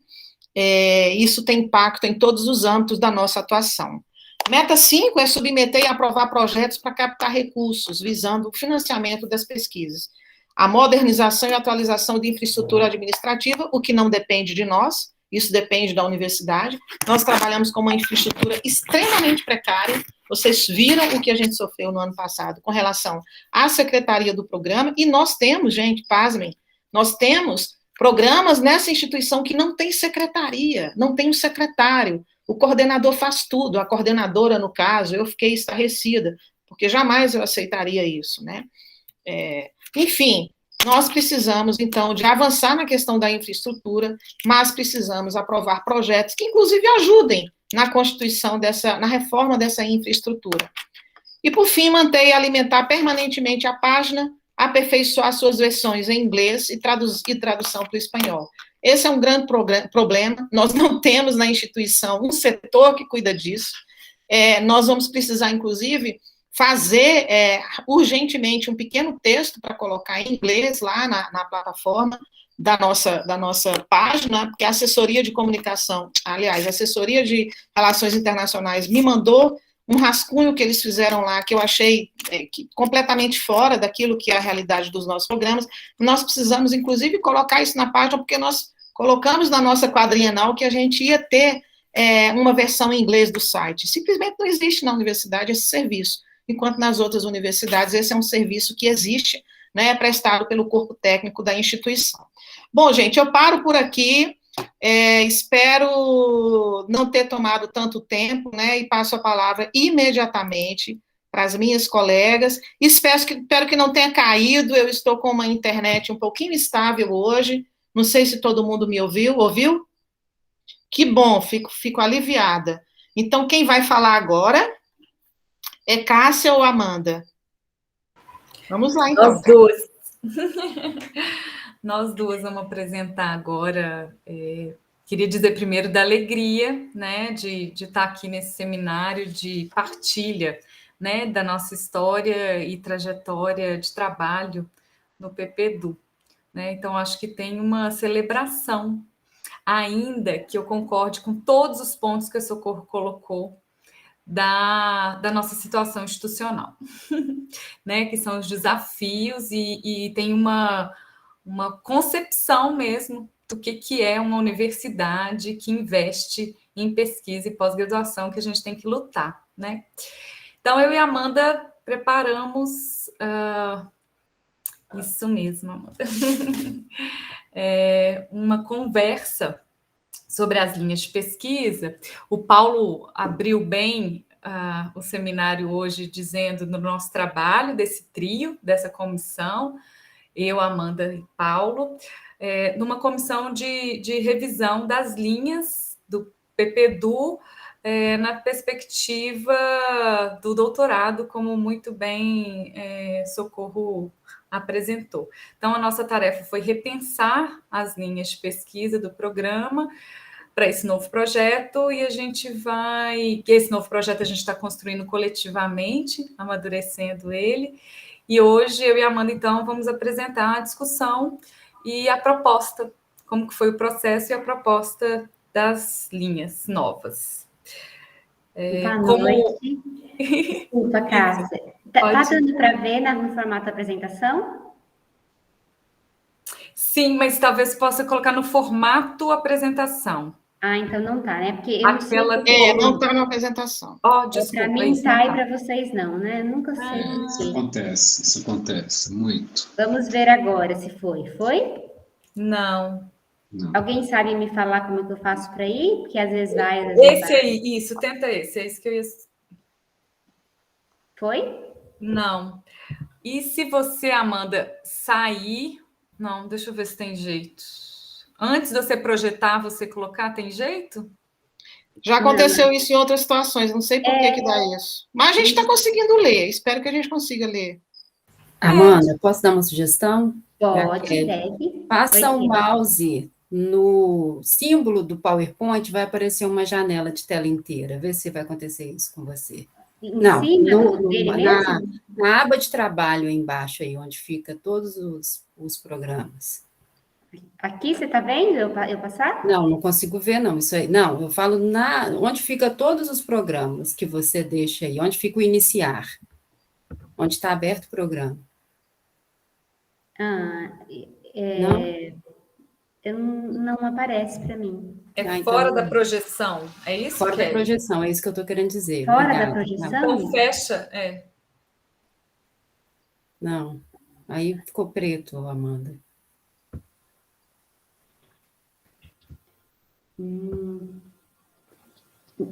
Isso tem impacto em todos os âmbitos da nossa atuação. Meta 5 é submeter e aprovar projetos para captar recursos, visando o financiamento das pesquisas. A modernização e atualização de infraestrutura administrativa, o que não depende de nós, isso depende da universidade. Nós trabalhamos com uma infraestrutura extremamente precária. Vocês viram o que a gente sofreu no ano passado com relação à secretaria do programa, e nós temos, gente, pasmem, nós temos programas nessa instituição que não tem secretaria, não tem um secretário. O coordenador faz tudo, a coordenadora, no caso, eu fiquei estarrecida, porque jamais eu aceitaria isso, né? Enfim, nós precisamos, então, de avançar na questão da infraestrutura, mas precisamos aprovar projetos que, inclusive, ajudem na constituição na reforma dessa infraestrutura. E, por fim, manter e alimentar permanentemente a página, aperfeiçoar suas versões em inglês e tradução para o espanhol. Esse é um grande problema, nós não temos na instituição um setor que cuida disso, nós vamos precisar, inclusive, fazer urgentemente um pequeno texto para colocar em inglês lá na plataforma da nossa página, porque a assessoria de comunicação, aliás, a assessoria de relações internacionais me mandou um rascunho que eles fizeram lá, que eu achei completamente fora daquilo que é a realidade dos nossos programas. Nós precisamos, inclusive, colocar isso na página, porque nós colocamos na nossa quadrienal que a gente ia ter uma versão em inglês do site. Simplesmente não existe na universidade esse serviço, enquanto nas outras universidades esse é um serviço que existe, né, prestado pelo corpo técnico da instituição. Bom, gente, eu paro por aqui, espero não ter tomado tanto tempo, né, e passo a palavra imediatamente para as minhas colegas. Espero que não tenha caído, eu estou com uma internet um pouquinho instável hoje, não sei se todo mundo me ouviu? Ouviu? Que bom, fico aliviada. Então, quem vai falar agora é Cássia ou Amanda? Vamos lá, então. Nós duas. Nós duas vamos apresentar agora. Queria dizer primeiro da alegria, né, de estar aqui nesse seminário de partilha, né, da nossa história e trajetória de trabalho no PPDU, né? Então, acho que tem uma celebração, ainda que eu concorde com todos os pontos que a Socorro colocou da nossa situação institucional, né, que são os desafios e tem uma concepção mesmo do que é uma universidade que investe em pesquisa e pós-graduação que a gente tem que lutar, né? Então, eu e a Amanda preparamos isso mesmo, Amanda. Uma conversa sobre as linhas de pesquisa. O Paulo abriu bem o seminário hoje dizendo no nosso trabalho, desse trio, dessa comissão, eu, Amanda e Paulo, numa comissão de revisão das linhas do PPDU na perspectiva do doutorado, como muito bem Socorro apresentou. Então, a nossa tarefa foi repensar as linhas de pesquisa do programa para esse novo projeto, e esse novo projeto a gente está construindo coletivamente, amadurecendo ele, e hoje eu e a Amanda, então, vamos apresentar a discussão e a proposta, como que foi o processo e a proposta das linhas novas. Boa noite. Desculpa, Cássia. Está dando para ver no formato da apresentação? Sim, mas talvez possa colocar no formato apresentação. Então não tá, né? Porque eu não está na apresentação. Para mim está e para vocês não, né? Nunca sei. Isso acontece muito. Vamos ver agora se foi. Foi? Não. Alguém sabe me falar como que eu faço para ir? Porque às vezes vai, às vezes esse vai. Aí, isso, tenta esse, é isso que eu ia... Foi? Não. E se você, Amanda, sair... Não, deixa eu ver se tem jeito. Antes de você projetar, você colocar, tem jeito? Já aconteceu isso em outras situações, não sei por que dá isso. Mas a gente está conseguindo ler, espero que a gente consiga ler. Amanda, posso dar uma sugestão? Pode, deve. Passa o mouse no símbolo do PowerPoint, vai aparecer uma janela de tela inteira. Vê se vai acontecer isso com você. Não, na aba de trabalho aí embaixo, aí, onde fica todos os programas. Aqui, você está vendo eu passar? Não consigo ver, não. Isso aí. Não, eu falo onde fica todos os programas que você deixa aí, onde fica o iniciar, onde está aberto o programa. Não aparece para mim. Fora da projeção, é isso? Fora da projeção, é isso que eu estou querendo dizer. Fora da projeção? Então, fecha, Não, aí ficou preto, Amanda.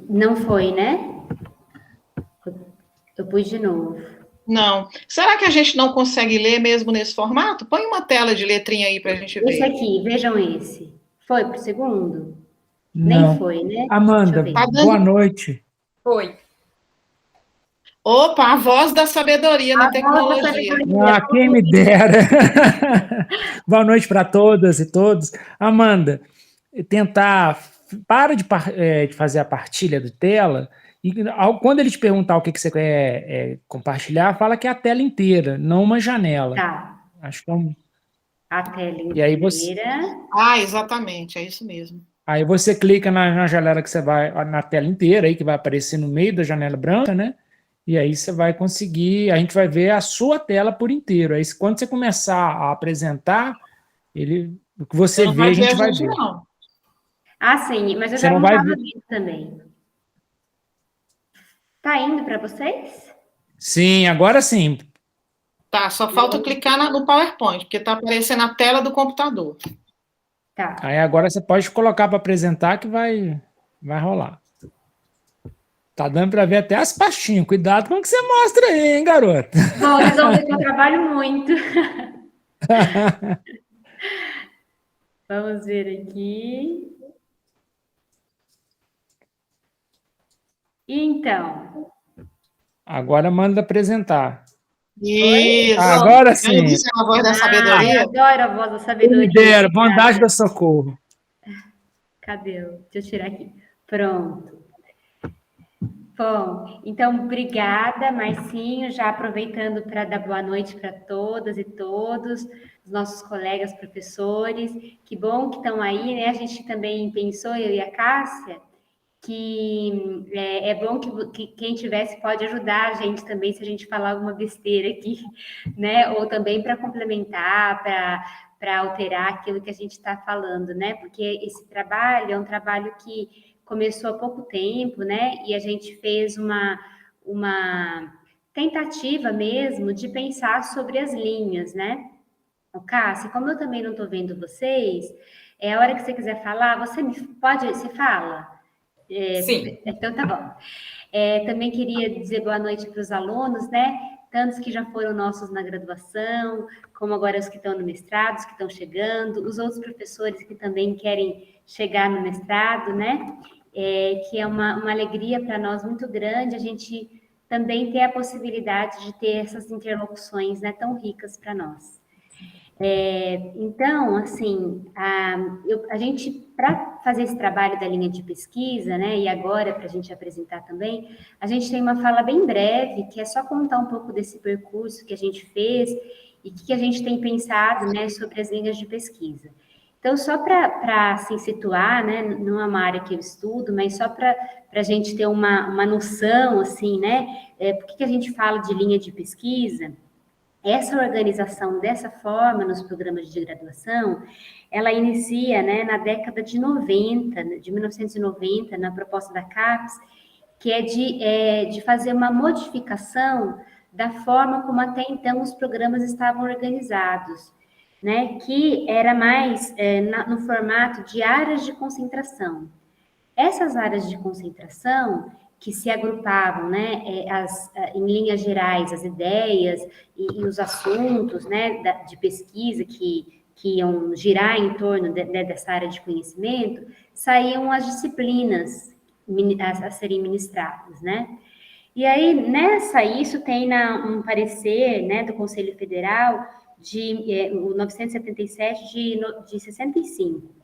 Não foi, né? Eu pus de novo. Não. Será que a gente não consegue ler mesmo nesse formato? Põe uma tela de letrinha aí para a gente ver. Esse aqui, vejam esse. Foi pro segundo? Não. Nem foi, né? Amanda, boa noite. Foi. Opa, a voz da sabedoria na tecnologia. Quem me dera. Boa noite para todas e todos. Amanda, para de fazer a partilha de tela, e quando ele te perguntar o que você quer compartilhar, fala que é a tela inteira, não uma janela. Tá. Acho que é um... A tela inteira. E aí você... exatamente, é isso mesmo. Aí você clica na janela que você vai, na tela inteira, aí que vai aparecer no meio da janela branca, né? E aí você vai conseguir, a gente vai ver a sua tela por inteiro. Aí quando você começar a apresentar, o que você vê, a gente vai ver. Ah, sim, mas eu Você já não não vai estava ver. vendo também. Tá indo para vocês? Sim, agora sim. Tá, só falta clicar no PowerPoint, porque está aparecendo a tela do computador. Tá. Aí agora você pode colocar para apresentar que vai rolar. Tá dando para ver até as pastinhas. Cuidado com o que você mostra aí, hein, garota? Bom, vocês vão ver que eu trabalho muito. Vamos ver aqui. Então. Agora manda apresentar. Isso. Agora Eu sim. disse a voz da Eu sabedoria. adoro a voz da Quem sabedoria. dera, bondade da socorro. Cadê? Deixa eu tirar aqui. Pronto. Bom, então, obrigada, Marcinho, já aproveitando para dar boa noite para todas e todos, os nossos colegas professores, que bom que estão aí, né? A gente também pensou, eu e a Cássia, que é bom que quem tivesse pode ajudar a gente também, se a gente falar alguma besteira aqui, né? Ou também para complementar, para alterar aquilo que a gente está falando, né? Porque esse trabalho é um trabalho que começou há pouco tempo, né? E a gente fez uma tentativa mesmo de pensar sobre as linhas, né? O Cássia, como eu também não estou vendo vocês, a hora que você quiser falar, você fala? Sim. Então tá bom. Também queria dizer boa noite para os alunos, né? Tantos que já foram nossos na graduação, como agora os que estão no mestrado, os que estão chegando, os outros professores que também querem chegar no mestrado, né? Que é uma alegria para nós muito grande a gente também ter a possibilidade de ter essas interlocuções, né, tão ricas para nós. Então, assim, a gente, para fazer esse trabalho da linha de pesquisa, né, e agora para a gente apresentar também, a gente tem uma fala bem breve, que é só contar um pouco desse percurso que a gente fez e que a gente tem pensado, né, sobre as linhas de pesquisa. Então, só para se situar, né, não é uma área que eu estudo, mas só para a gente ter uma noção, assim, né, por que a gente fala de linha de pesquisa. Essa organização dessa forma nos programas de graduação, ela inicia, né, na década de 90, de 1990, na proposta da CAPES, que é de fazer uma modificação da forma como até então os programas estavam organizados, né, que era mais no formato de áreas de concentração. Essas áreas de concentração que se agrupavam, né, em linhas gerais, as ideias e os assuntos, né, de pesquisa que iam girar em torno dessa área de conhecimento, saíam as disciplinas a serem ministradas, né? E aí, isso tem um parecer, né, do Conselho Federal o 977 de 65,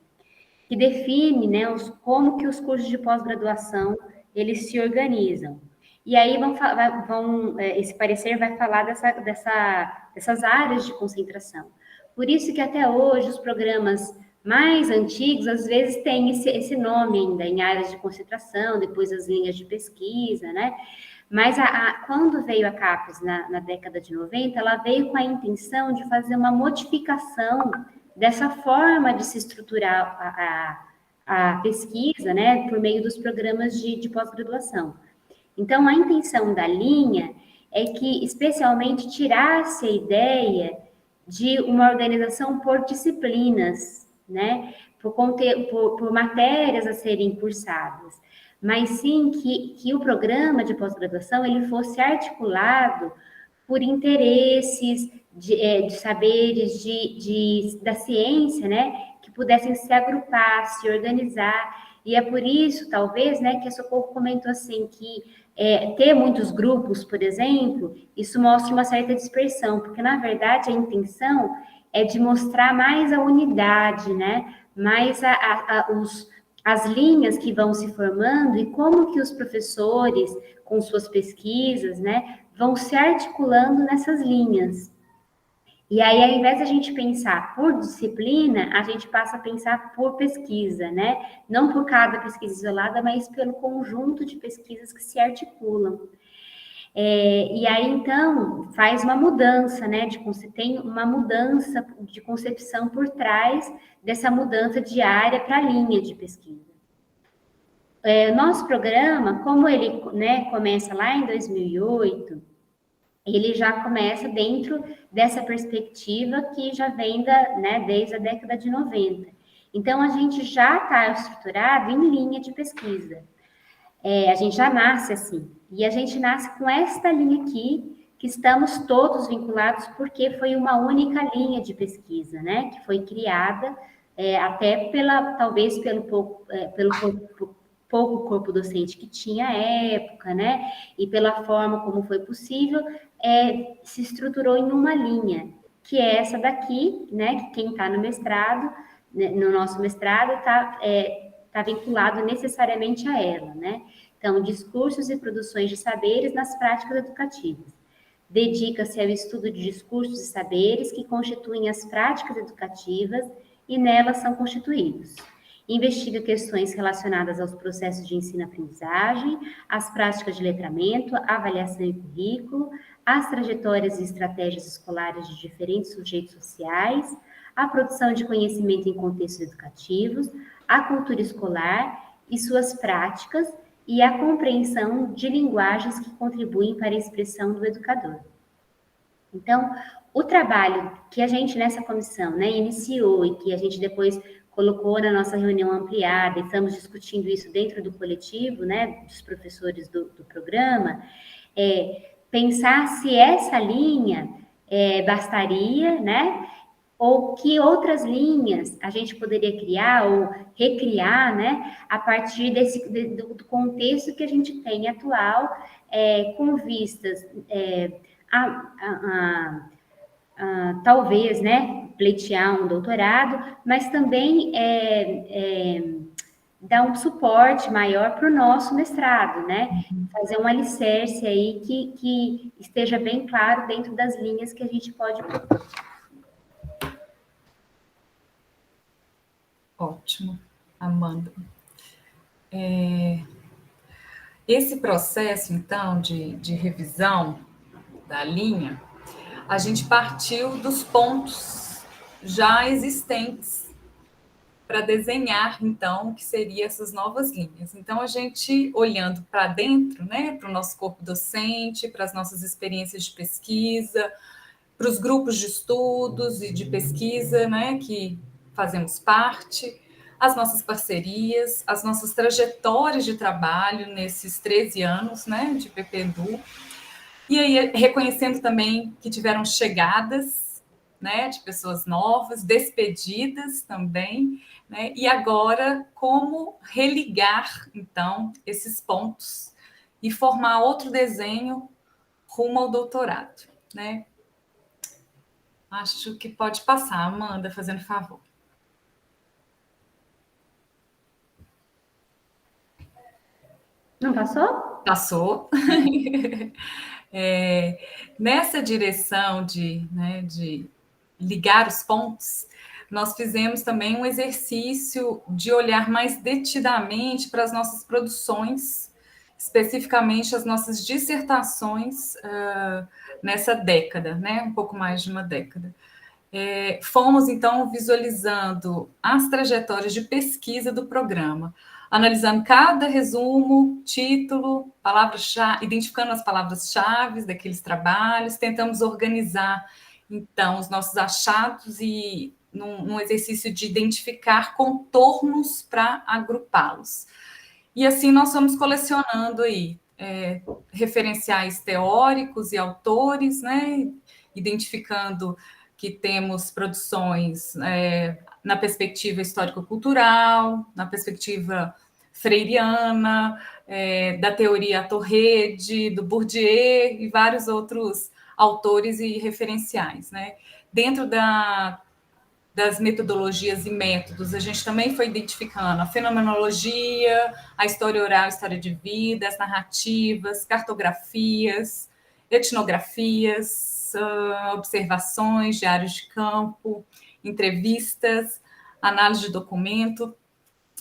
que define, né, como que os cursos de pós-graduação eles se organizam. E aí esse parecer vai falar dessas áreas de concentração. Por isso que até hoje os programas mais antigos, às vezes, têm esse nome ainda, em áreas de concentração, depois as linhas de pesquisa, né? Mas quando veio a CAPES na década de 90, ela veio com a intenção de fazer uma modificação dessa forma de se estruturar a pesquisa, né, por meio dos programas de pós-graduação. Então, a intenção da linha é que, especialmente, tirasse a ideia de uma organização por disciplinas, né, por matérias a serem cursadas, mas sim que o programa de pós-graduação ele fosse articulado por interesses, de saberes da ciência, né, que pudessem se agrupar, se organizar, e é por isso, talvez, né, que a Socorro comentou assim, que ter muitos grupos, por exemplo, isso mostra uma certa dispersão, porque, na verdade, a intenção é de mostrar mais a unidade, né, mais as linhas que vão se formando e como que os professores, com suas pesquisas, né, vão se articulando nessas linhas. E aí, ao invés de a gente pensar por disciplina, a gente passa a pensar por pesquisa, né? Não por cada pesquisa isolada, mas pelo conjunto de pesquisas que se articulam. E aí, então, faz uma mudança, né? Tem uma mudança de concepção por trás dessa mudança de área para a linha de pesquisa. Nosso programa, como ele, né, começa lá em 2008, ele já começa dentro dessa perspectiva que já vem desde a década de 90. Então, a gente já está estruturado em linha de pesquisa. A gente já nasce assim. E a gente nasce com esta linha aqui, que estamos todos vinculados, porque foi uma única linha de pesquisa, né? Que foi criada até talvez pelo pouco corpo docente que tinha à época, né? E pela forma como foi possível, se estruturou em uma linha, que é essa daqui, né? Que quem está no mestrado, né, no nosso mestrado, está vinculado necessariamente a ela, né? Então, discursos e produções de saberes nas práticas educativas. Dedica-se ao estudo de discursos e saberes que constituem as práticas educativas e nelas são constituídos. Investiga questões relacionadas aos processos de ensino-aprendizagem, às práticas de letramento, avaliação e currículo, às trajetórias e estratégias escolares de diferentes sujeitos sociais, à produção de conhecimento em contextos educativos, à cultura escolar e suas práticas e à compreensão de linguagens que contribuem para a expressão do educador. Então, o trabalho que a gente nessa comissão, né, iniciou e que a gente depois colocou na nossa reunião ampliada, e estamos discutindo isso dentro do coletivo, né, dos professores do programa, pensar se essa linha bastaria, né, ou que outras linhas a gente poderia criar ou recriar, né, a partir do contexto que a gente tem atual, com vistas talvez, né, pleitear um doutorado, mas também dar um suporte maior para o nosso mestrado, né? Fazer um alicerce aí que esteja bem claro dentro das linhas que a gente pode propor. Ótimo, Amanda. Esse processo, então, de revisão da linha, a gente partiu dos pontos já existentes para desenhar, então, o que seriam essas novas linhas. Então, a gente, olhando para dentro, né, para o nosso corpo docente, para as nossas experiências de pesquisa, para os grupos de estudos e de pesquisa, né, que fazemos parte, as nossas parcerias, as nossas trajetórias de trabalho nesses 13 anos, né, de PPEDU, e aí reconhecendo também que tiveram chegadas, né, de pessoas novas, despedidas também, né, e agora como religar, então, esses pontos e formar outro desenho rumo ao doutorado, né? Acho que pode passar, Amanda, fazendo favor. Não passou? Passou. Nessa direção de ligar os pontos, nós fizemos também um exercício de olhar mais detidamente para as nossas produções, especificamente as nossas dissertações nessa década, né? Um pouco mais de uma década. Fomos, então, visualizando as trajetórias de pesquisa do programa, analisando cada resumo, título, palavra-chave, identificando as palavras-chave daqueles trabalhos, tentamos organizar, então, os nossos achados e num exercício de identificar contornos para agrupá-los. E assim nós fomos colecionando aí referenciais teóricos e autores, né, identificando que temos produções na perspectiva histórico-cultural, na perspectiva freiriana, da teoria Torrede, do Bourdieu e vários outros autores e referenciais, né? Dentro das metodologias e métodos, a gente também foi identificando a fenomenologia, a história oral, a história de vida, as narrativas, cartografias, etnografias, observações, diários de campo, entrevistas, análise de documento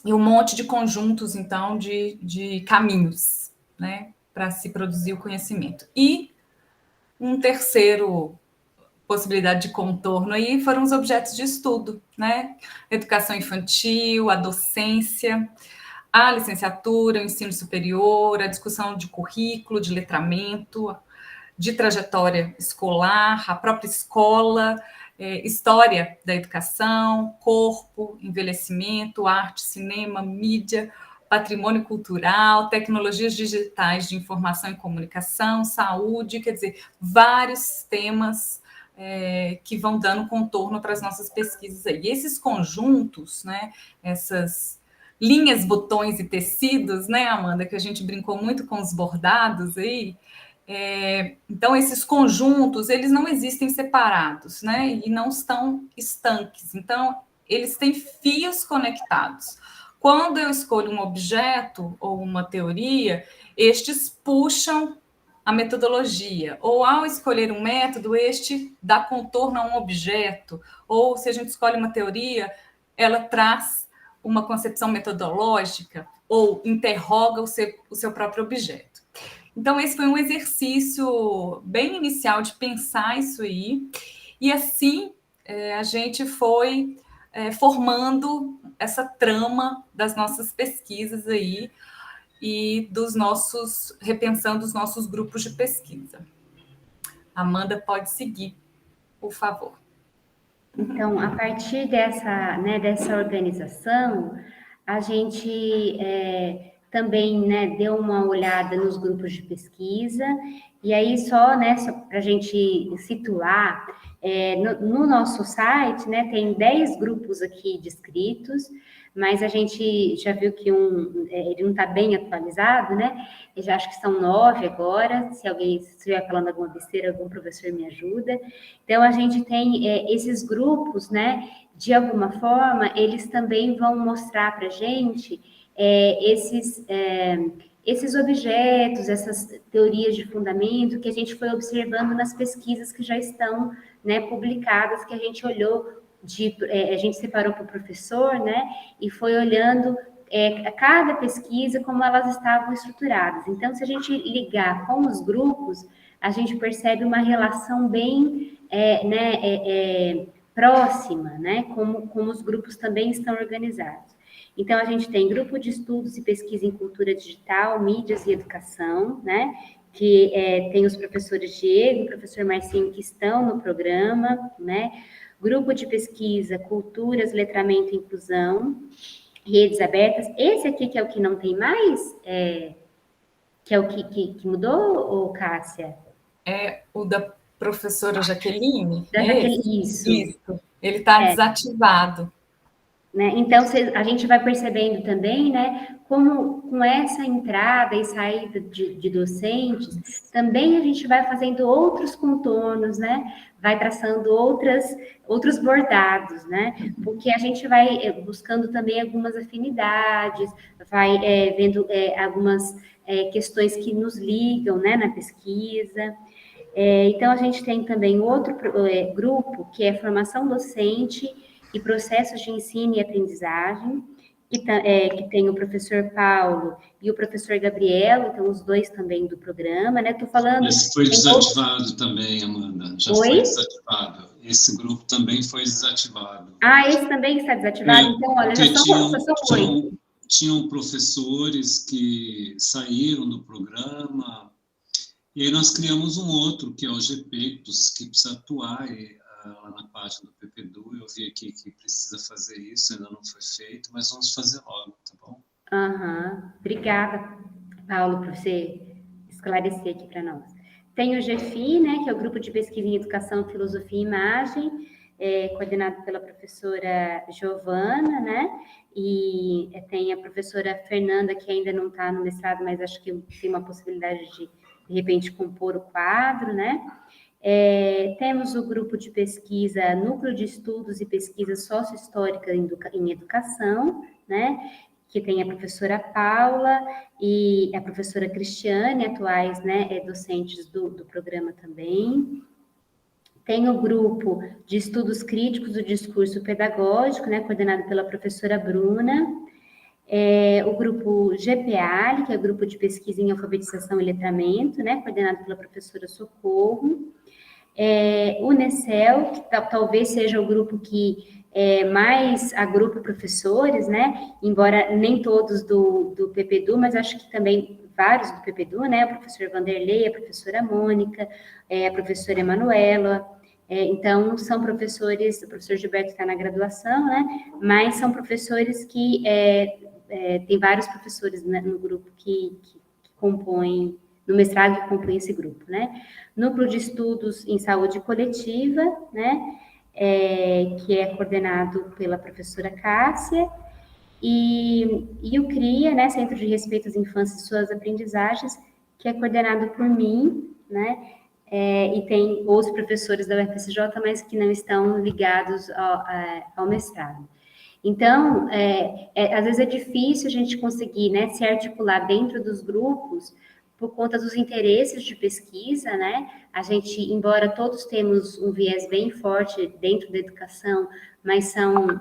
e um monte de conjuntos, então, de caminhos, né? para se produzir o conhecimento. E um terceiro possibilidade de contorno aí foram os objetos de estudo, né? Educação infantil, a docência, a licenciatura, o ensino superior, a discussão de currículo, de letramento, de trajetória escolar, a própria escola, história da educação, corpo, envelhecimento, arte, cinema, mídia, patrimônio cultural, tecnologias digitais de informação e comunicação, saúde, quer dizer, vários temas que vão dando contorno para as nossas pesquisas aí. E esses conjuntos, né, essas linhas, botões e tecidos, né, Amanda, que a gente brincou muito com os bordados aí, então esses conjuntos, eles não existem separados, né, e não estão estanques, então eles têm fios conectados. Quando eu escolho um objeto ou uma teoria, estes puxam a metodologia, ou ao escolher um método, este dá contorno a um objeto, ou se a gente escolhe uma teoria, ela traz uma concepção metodológica, ou interroga o seu próprio objeto. Então, esse foi um exercício bem inicial de pensar isso aí, e assim a gente foi formando essa trama das nossas pesquisas aí, e repensando os nossos grupos de pesquisa. Amanda, pode seguir, por favor. Então, a partir dessa organização, a gente também deu uma olhada nos grupos de pesquisa, e aí só para a gente situar, no nosso site, tem 10 grupos aqui descritos, mas a gente já viu que ele não está bem atualizado, né? Eu já acho que são 9 agora. Se alguém estiver falando alguma besteira, algum professor me ajuda. Então, a gente tem esses grupos, né? De alguma forma, eles também vão mostrar para a gente esses objetos, essas teorias de fundamento que a gente foi observando nas pesquisas que já estão publicadas, que a gente olhou. A gente separou para o professor, né, e foi olhando a cada pesquisa como elas estavam estruturadas. Então, se a gente ligar com os grupos, a gente percebe uma relação bem próxima, né, como os grupos também estão organizados. Então, a gente tem grupo de estudos e pesquisa em cultura digital, mídias e educação, né, que tem os professores Diego e o professor Marcinho que estão no programa, né, grupo de pesquisa, culturas, letramento e inclusão, redes abertas. Esse aqui que é o que não tem mais, que é o que mudou, ou Cássia? É o da professora Jaqueline? Da Jaqueline, isso. Ele está desativado. Né? Então, a gente vai percebendo também, né, como com essa entrada e saída de docentes, também a gente vai fazendo outros contornos, né, vai traçando outros bordados, né, porque a gente vai buscando também algumas afinidades, vai vendo algumas questões que nos ligam, né, na pesquisa. Então, a gente tem também outro grupo, que é formação docente e processos de ensino e aprendizagem, que tem o professor Paulo e o professor Gabriel, então os dois também do programa, né? Estou falando... Esse foi desativado também, Amanda. Já foi desativado. Esse grupo também foi desativado. Ah, esse também está desativado? Então, olha, já são 8. Tinham professores que saíram do programa, e aí nós criamos um outro, que é o GPECTUS, que precisa atuar lá na página do PPDU. Eu vi aqui que precisa fazer isso, ainda não foi feito, mas vamos fazer logo, tá bom? Obrigada, Paulo, por você esclarecer aqui para nós. Tem o GFI, né, que é o Grupo de Pesquisa em Educação, Filosofia e Imagem, coordenado pela professora Giovana, né, e tem a professora Fernanda, que ainda não está no mestrado, mas acho que tem uma possibilidade de repente, compor o quadro, né? Temos o grupo de pesquisa, Núcleo de Estudos e Pesquisa Sócio-Histórica em Educação, né? Que tem a professora Paula e a professora Cristiane, atuais, né, docentes do programa também. Tem o grupo de Estudos Críticos do Discurso Pedagógico, né, coordenado pela professora Bruna. O grupo GPAL, que é o Grupo de Pesquisa em Alfabetização e Letramento, né, coordenado pela professora Socorro. O NECEL, que talvez seja o grupo que mais agrupa professores, né, embora nem todos do PPDU, mas acho que também vários do PPDU, né, o professor Vanderlei, a professora Mônica, a professora Emanuela. Então, são professores, o professor Gilberto está na graduação, né, mas são professores que tem vários professores, né, no grupo que compõem, no mestrado que compõem esse grupo, né. Núcleo de Estudos em Saúde Coletiva, né, que é coordenado pela professora Cássia, e o CRIA, né, Centro de Respeito às Infâncias e Suas Aprendizagens, que é coordenado por mim, né, e tem outros professores da UFSJ, mas que não estão ligados ao mestrado. Então, às vezes é difícil a gente conseguir, né, se articular dentro dos grupos por conta dos interesses de pesquisa, né? A gente, embora todos temos um viés bem forte dentro da educação, mas são,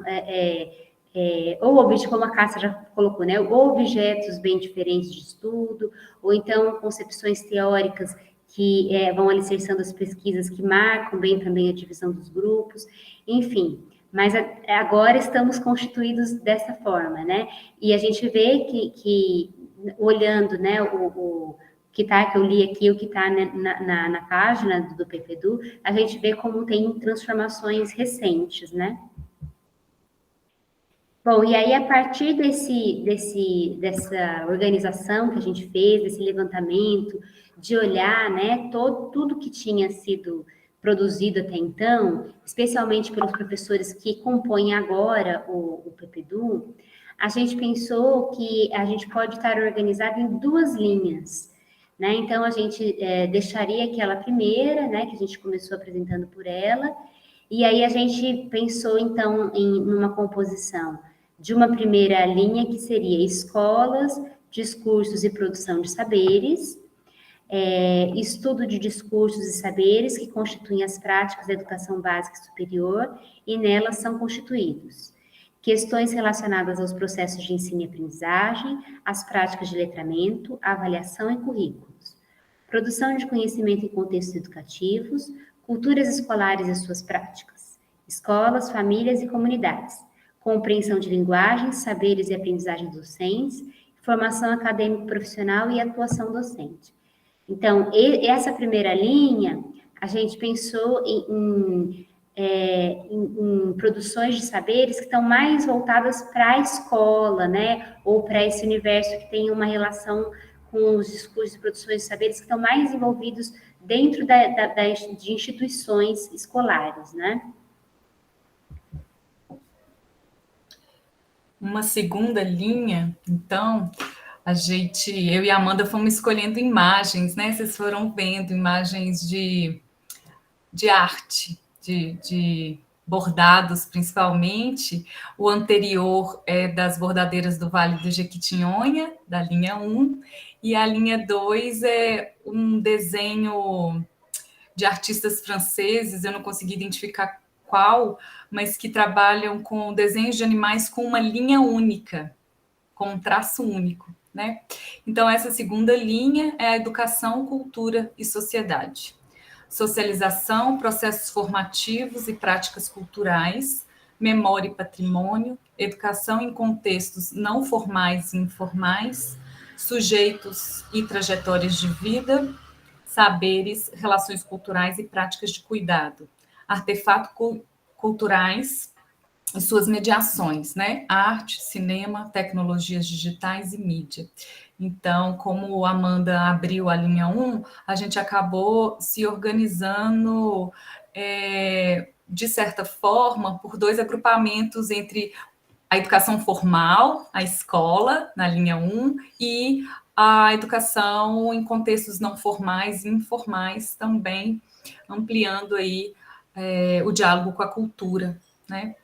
ou como a Cássia já colocou, né? Ou objetos bem diferentes de estudo, ou então concepções teóricas que vão alicerçando as pesquisas, que marcam bem também a divisão dos grupos, enfim. Mas agora estamos constituídos dessa forma, né? E a gente vê que olhando, né, o que eu li aqui, o que está na página do PPDU, a gente vê como tem transformações recentes, né? Bom, e aí a partir dessa organização que a gente fez, desse levantamento, de olhar, né, tudo que tinha sido produzido até então, especialmente pelos professores que compõem agora o PPDU, a gente pensou que a gente pode estar organizado em duas linhas, né? Então, a gente deixaria aquela primeira, né, que a gente começou apresentando por ela, e aí a gente pensou, então, numa composição de uma primeira linha, que seria escolas, discursos e produção de saberes, estudo de discursos e saberes que constituem as práticas da educação básica e superior, e nelas são constituídos questões relacionadas aos processos de ensino e aprendizagem, às práticas de letramento, avaliação e currículos, produção de conhecimento em contextos educativos, culturas escolares e suas práticas, escolas, famílias e comunidades, compreensão de linguagens, saberes e aprendizagens docentes, formação acadêmica profissional e atuação docente. Então, essa primeira linha, a gente pensou em produções de saberes que estão mais voltadas para a escola, né? Ou para esse universo que tem uma relação com os discursos de produções de saberes que estão mais envolvidos dentro de instituições escolares, né? Uma segunda linha, então, eu e a Amanda fomos escolhendo imagens, né? Vocês foram vendo imagens de arte, de bordados, principalmente. O anterior é das bordadeiras do Vale do Jequitinhonha, da linha 1, e a linha 2 é um desenho de artistas franceses, eu não consegui identificar qual, mas que trabalham com desenhos de animais com uma linha única, com um traço único, né? Então, essa segunda linha é a educação, cultura e sociedade. Socialização, processos formativos e práticas culturais, memória e patrimônio, educação em contextos não formais e informais, sujeitos e trajetórias de vida, saberes, relações culturais e práticas de cuidado, artefatos culturais e suas mediações, né? Arte, cinema, tecnologias digitais e mídia. Então, como a Amanda abriu a linha 1, a gente acabou se organizando, de certa forma, por dois agrupamentos entre a educação formal, a escola, na linha 1, e a educação em contextos não formais e informais também, ampliando aí o diálogo com a cultura, né?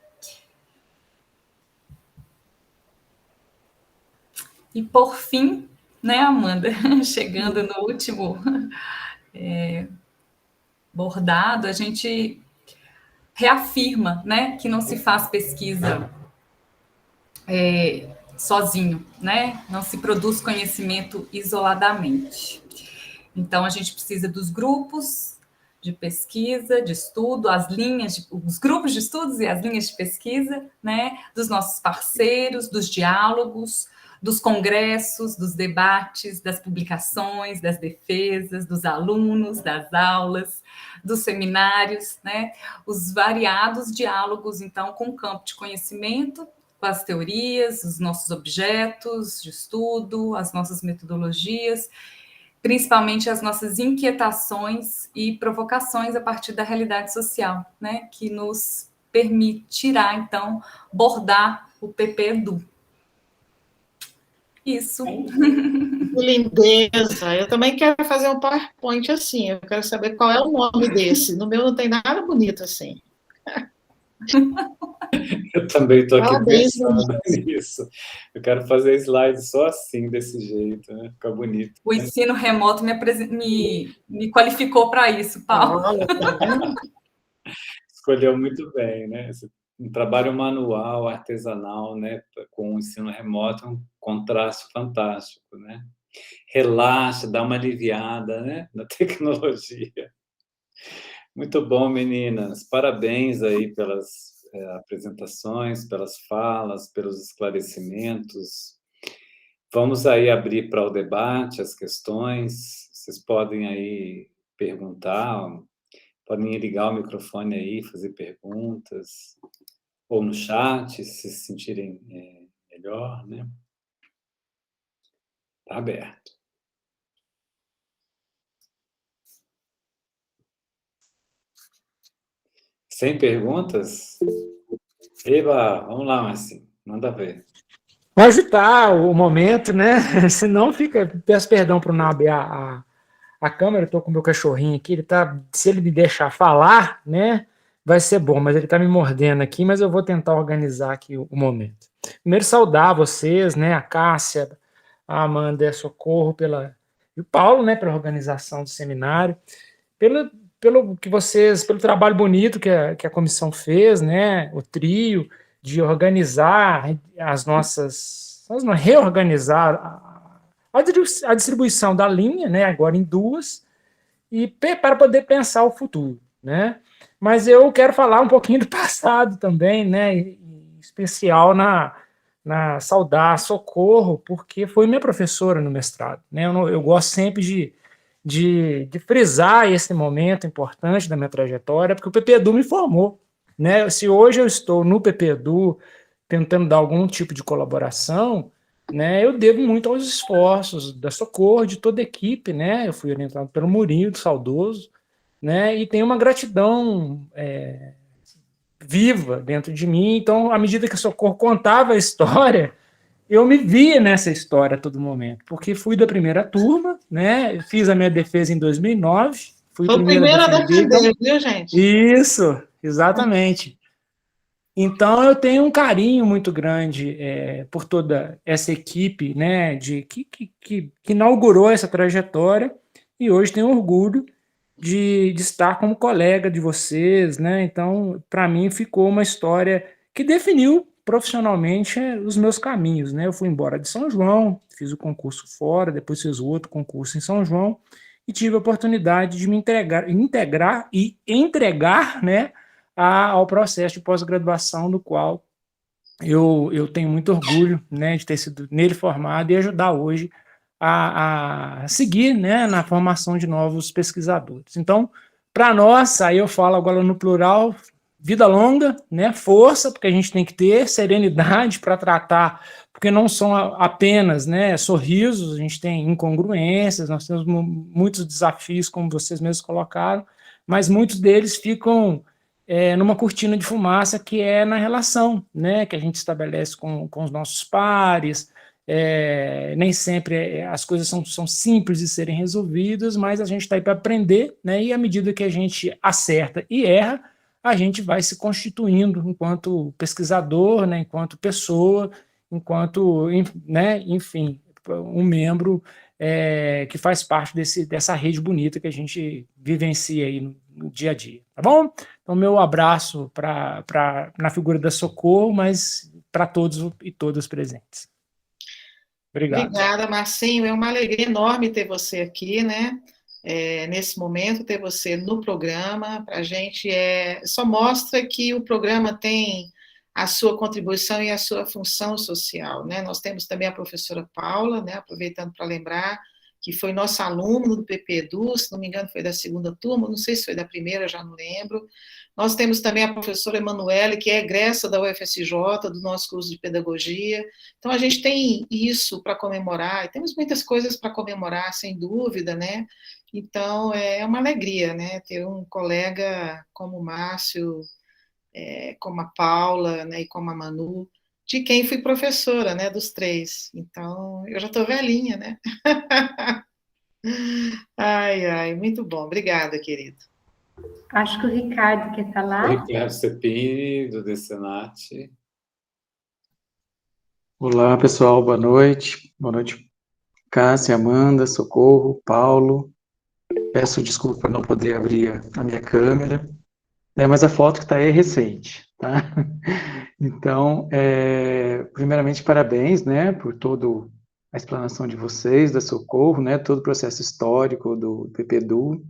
E, por fim, né, Amanda, chegando no último bordado, a gente reafirma, né, que não se faz pesquisa sozinho, né? Não se produz conhecimento isoladamente. Então, a gente precisa dos grupos de pesquisa, de estudo, os grupos de estudos e as linhas de pesquisa, né? Dos nossos parceiros, dos diálogos, dos congressos, dos debates, das publicações, das defesas, dos alunos, das aulas, dos seminários, né? Os variados diálogos, então, com o campo de conhecimento, com as teorias, os nossos objetos de estudo, as nossas metodologias, principalmente as nossas inquietações e provocações a partir da realidade social, né? Que nos permitirá, então, bordar o PPEDU. Isso. Que lindeza! Eu também quero fazer um PowerPoint assim. Eu quero saber qual é o nome desse. No meu não tem nada bonito assim. Eu também estou aqui Parabéns, pensando nisso. Eu quero fazer slide só assim, desse jeito, né? Fica bonito. O ensino remoto me qualificou para isso, Paulo. Olha, tá vendo? Escolheu muito bem, né? Um trabalho manual, artesanal, né? Com o ensino remoto, um contraste fantástico, né? Relaxa, dá uma aliviada, né? Na tecnologia. Muito bom, meninas. Parabéns aí pelas apresentações, pelas falas, pelos esclarecimentos. Vamos aí abrir para o debate as questões. Vocês podem aí perguntar, podem ligar o microfone aí, fazer perguntas, ou no chat, se se sentirem melhor, né? Está aberto. Sem perguntas? Eba, vamos lá, Marcinho, manda ver. Vou agitar o momento, né? Senão fica. Peço perdão para não abrir a câmera, eu estou com o meu cachorrinho aqui, se ele me deixar falar, né? Vai ser bom, mas ele está me mordendo aqui, mas eu vou tentar organizar aqui o momento. Primeiro, saudar vocês, né? A Cássia, a Amanda e a Socorro, e o Paulo, né? Pela organização do seminário, pelo trabalho bonito que a comissão fez, né? O trio, de organizar reorganizar a distribuição da linha, né, agora em duas, e para poder pensar o futuro, né? Mas eu quero falar um pouquinho do passado também, né, em especial na saudar Socorro, porque foi minha professora no mestrado, né? Eu gosto sempre de frisar esse momento importante da minha trajetória, porque o PPEDU me formou, né? Se hoje eu estou no PPEDU tentando dar algum tipo de colaboração, né, eu devo muito aos esforços da Socorro, de toda a equipe, né? Eu fui orientado pelo Murinho, do saudoso, né? E tenho uma gratidão viva dentro de mim. Então, à medida que a Socorro contava a história, eu me via nessa história a todo momento, porque fui da primeira turma, né? Fiz a minha defesa em 2009. Fui Foi o primeiro a defender, viu, gente? Isso, exatamente. Então, eu tenho um carinho muito grande por toda essa equipe, né, que inaugurou essa trajetória, e hoje tenho orgulho de estar como colega de vocês, né? Então, para mim, ficou uma história que definiu profissionalmente os meus caminhos, né? Eu fui embora de São João, fiz o concurso fora, depois fiz outro concurso em São João, e tive a oportunidade de me integrar e entregar, né, ao processo de pós-graduação, do qual eu tenho muito orgulho, né, de ter sido nele formado e ajudar hoje a seguir, né, na formação de novos pesquisadores. Então, para nós, aí eu falo agora no plural, vida longa, né, força, porque a gente tem que ter serenidade para tratar, porque não são apenas, né, sorrisos, a gente tem incongruências, nós temos muitos desafios, como vocês mesmos colocaram, mas muitos deles ficam numa cortina de fumaça, que é na relação, né, que a gente estabelece com os nossos pares. Nem sempre as coisas são simples de serem resolvidas, mas a gente está aí para aprender, né, e à medida que a gente acerta e erra, a gente vai se constituindo enquanto pesquisador, né, enquanto pessoa, enquanto, né, enfim, um membro que faz parte dessa rede bonita que a gente vivencia aí no dia a dia, tá bom? Então, meu abraço na figura da Socorro, mas para todos e todas presentes. Obrigado. Obrigada, Marcinho. É uma alegria enorme ter você aqui, né? Nesse momento, ter você no programa, para a gente só mostra que o programa tem a sua contribuição e a sua função social, né? Nós temos também a professora Paula, né? Aproveitando para lembrar, que foi nossa aluna do PPEDU, se não me engano foi da segunda turma, não sei se foi da primeira, já não lembro. Nós temos também a professora Emanuele, que é egressa da UFSJ, do nosso curso de pedagogia. Então, a gente tem isso para comemorar, e temos muitas coisas para comemorar, sem dúvida, né? Então, é uma alegria, né, ter um colega como o Márcio, como a Paula, né, e como a Manu, de quem fui professora, né, dos três. Então, eu já estou velhinha, né? Ai, ai, muito bom. Obrigada, querido. Acho que o Ricardo quer falar. Ricardo Cepini, do DCNAT. Olá, pessoal, boa noite. Boa noite, Cássia, Amanda, Socorro, Paulo. Peço desculpa por não poder abrir a minha câmera, mas a foto que está aí é recente, tá? Então, primeiramente, parabéns, né, por toda a explanação de vocês, da Socorro, né, todo o processo histórico do PPEDU,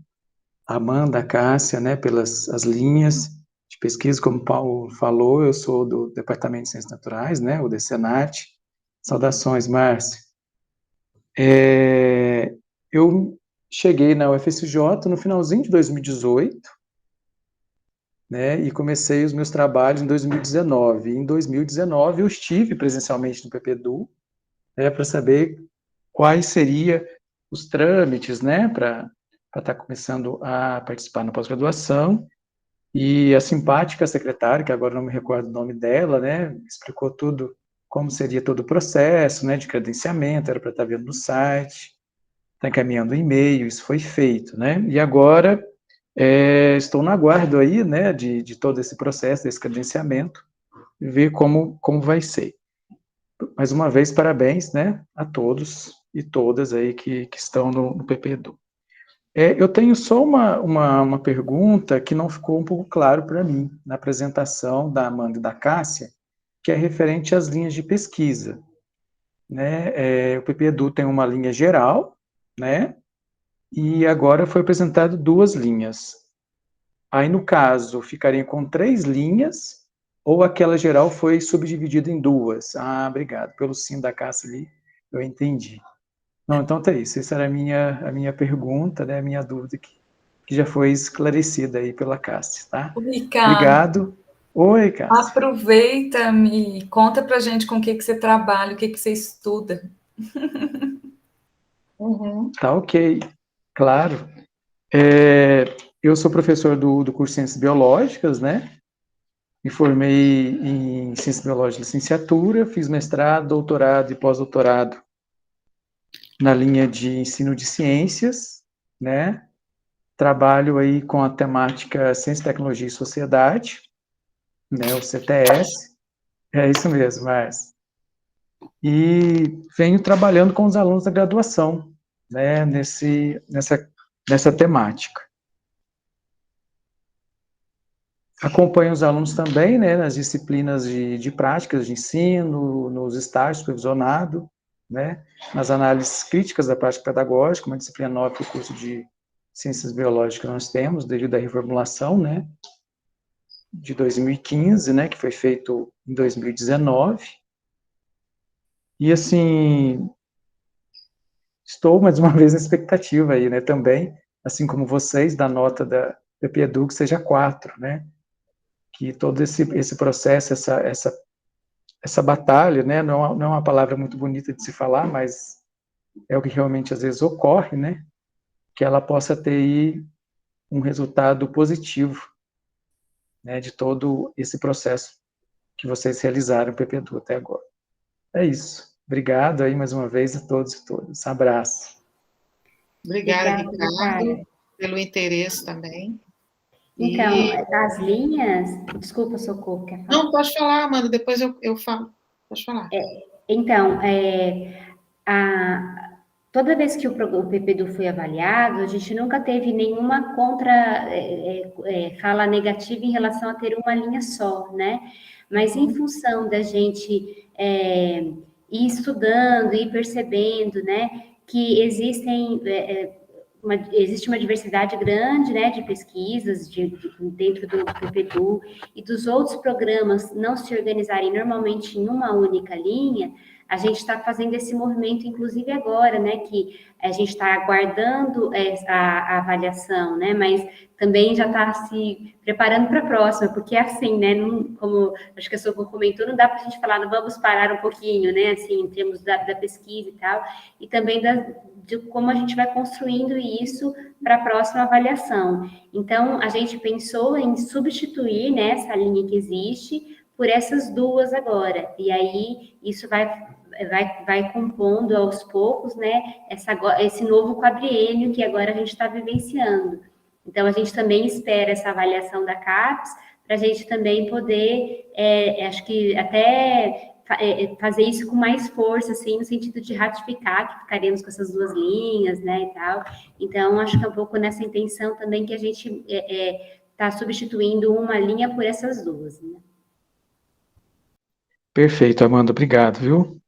a Amanda, a Cássia, né, pelas as linhas de pesquisa, como o Paulo falou, eu sou do Departamento de Ciências Naturais, né, o DCNAT. Saudações, Márcia. Eu cheguei na UFSJ no finalzinho de 2018, né, e comecei os meus trabalhos em 2019. Em 2019 eu estive presencialmente no PPEDU, né, para saber quais seriam os trâmites, né, para estar começando a participar na pós-graduação. E a simpática secretária, que agora não me recordo o nome dela, né, explicou tudo, como seria todo o processo, né, de credenciamento, era para estar vendo no site, está encaminhando e-mail, isso foi feito, né, e agora estou no aguardo aí, né, de todo esse processo, desse credenciamento, e ver como vai ser. Mais uma vez, parabéns, né, a todos e todas aí que estão no PPEDU. Eu tenho só uma pergunta que não ficou um pouco claro para mim, na apresentação da Amanda e da Cássia, que é referente às linhas de pesquisa, né? O PPEDU tem uma linha geral, né? E agora foi apresentado 2 linhas. Aí, no caso, ficariam com 3 linhas, ou aquela geral foi subdividida em 2? Ah, obrigado. Pelo sim da Cássia ali, eu entendi. Não, então tá isso. Essa era a minha pergunta, né? A minha dúvida que já foi esclarecida aí pela Cássia, tá? Ricardo, obrigado. Oi, Cássia. Aproveita, me conta pra gente com o que você trabalha, o que você estuda. Tá ok, claro. Eu sou professor do curso de Ciências Biológicas, né? Me formei em Ciências Biológicas de licenciatura, fiz mestrado, doutorado e pós-doutorado na linha de ensino de ciências, né? Trabalho aí com a temática Ciência, Tecnologia e Sociedade, né? O CTS. É isso mesmo, Márcio. E venho trabalhando com os alunos da graduação, né? Nessa temática. Acompanho os alunos também, né, nas disciplinas de práticas de ensino, nos estágios supervisionado, né, nas análises críticas da prática pedagógica, uma disciplina nova que o curso de Ciências Biológicas que nós temos, devido à reformulação, né, de 2015, né, que foi feito em 2019. E, assim, estou, mais uma vez, na expectativa aí, né, também, assim como vocês, da nota da PPEDU que seja 4, né, que todo esse processo, essa batalha, né, não é uma palavra muito bonita de se falar, mas é o que realmente às vezes ocorre, né, que ela possa ter aí um resultado positivo, né, de todo esse processo que vocês realizaram, PPEDU, até agora. É isso. Obrigado aí mais uma vez a todos e todas. Abraço. Obrigada, Ricardo, pelo interesse também. Então, as linhas... Desculpa, Socorro, quer falar? Não, pode falar, Amanda, depois eu falo. Pode falar. Então, toda vez que o PPEDU foi avaliado, a gente nunca teve nenhuma fala negativa em relação a ter uma linha só, né? Mas em função da gente ir estudando, ir percebendo, né, que existe uma diversidade grande, né, de pesquisas dentro do PPDU e dos outros programas não se organizarem normalmente em uma única linha. A gente está fazendo esse movimento, inclusive agora, né, que a gente está aguardando a avaliação, né, mas também já está se preparando para a próxima, porque é assim, né, como acho que a Socorro comentou, não dá para a gente falar, não vamos parar um pouquinho, né, assim, em termos da pesquisa e tal, e também de como a gente vai construindo isso para a próxima avaliação. Então, a gente pensou em substituir, né, essa linha que existe por essas duas agora, e aí isso vai compondo aos poucos, né, esse novo quadriênio que agora a gente está vivenciando. Então, a gente também espera essa avaliação da CAPES para a gente também poder, acho que até fazer isso com mais força, assim, no sentido de ratificar que ficaremos com essas duas linhas, né, e tal. Então, acho que é um pouco nessa intenção também que a gente está substituindo uma linha por essas duas, né. Perfeito, Amanda, obrigado, viu?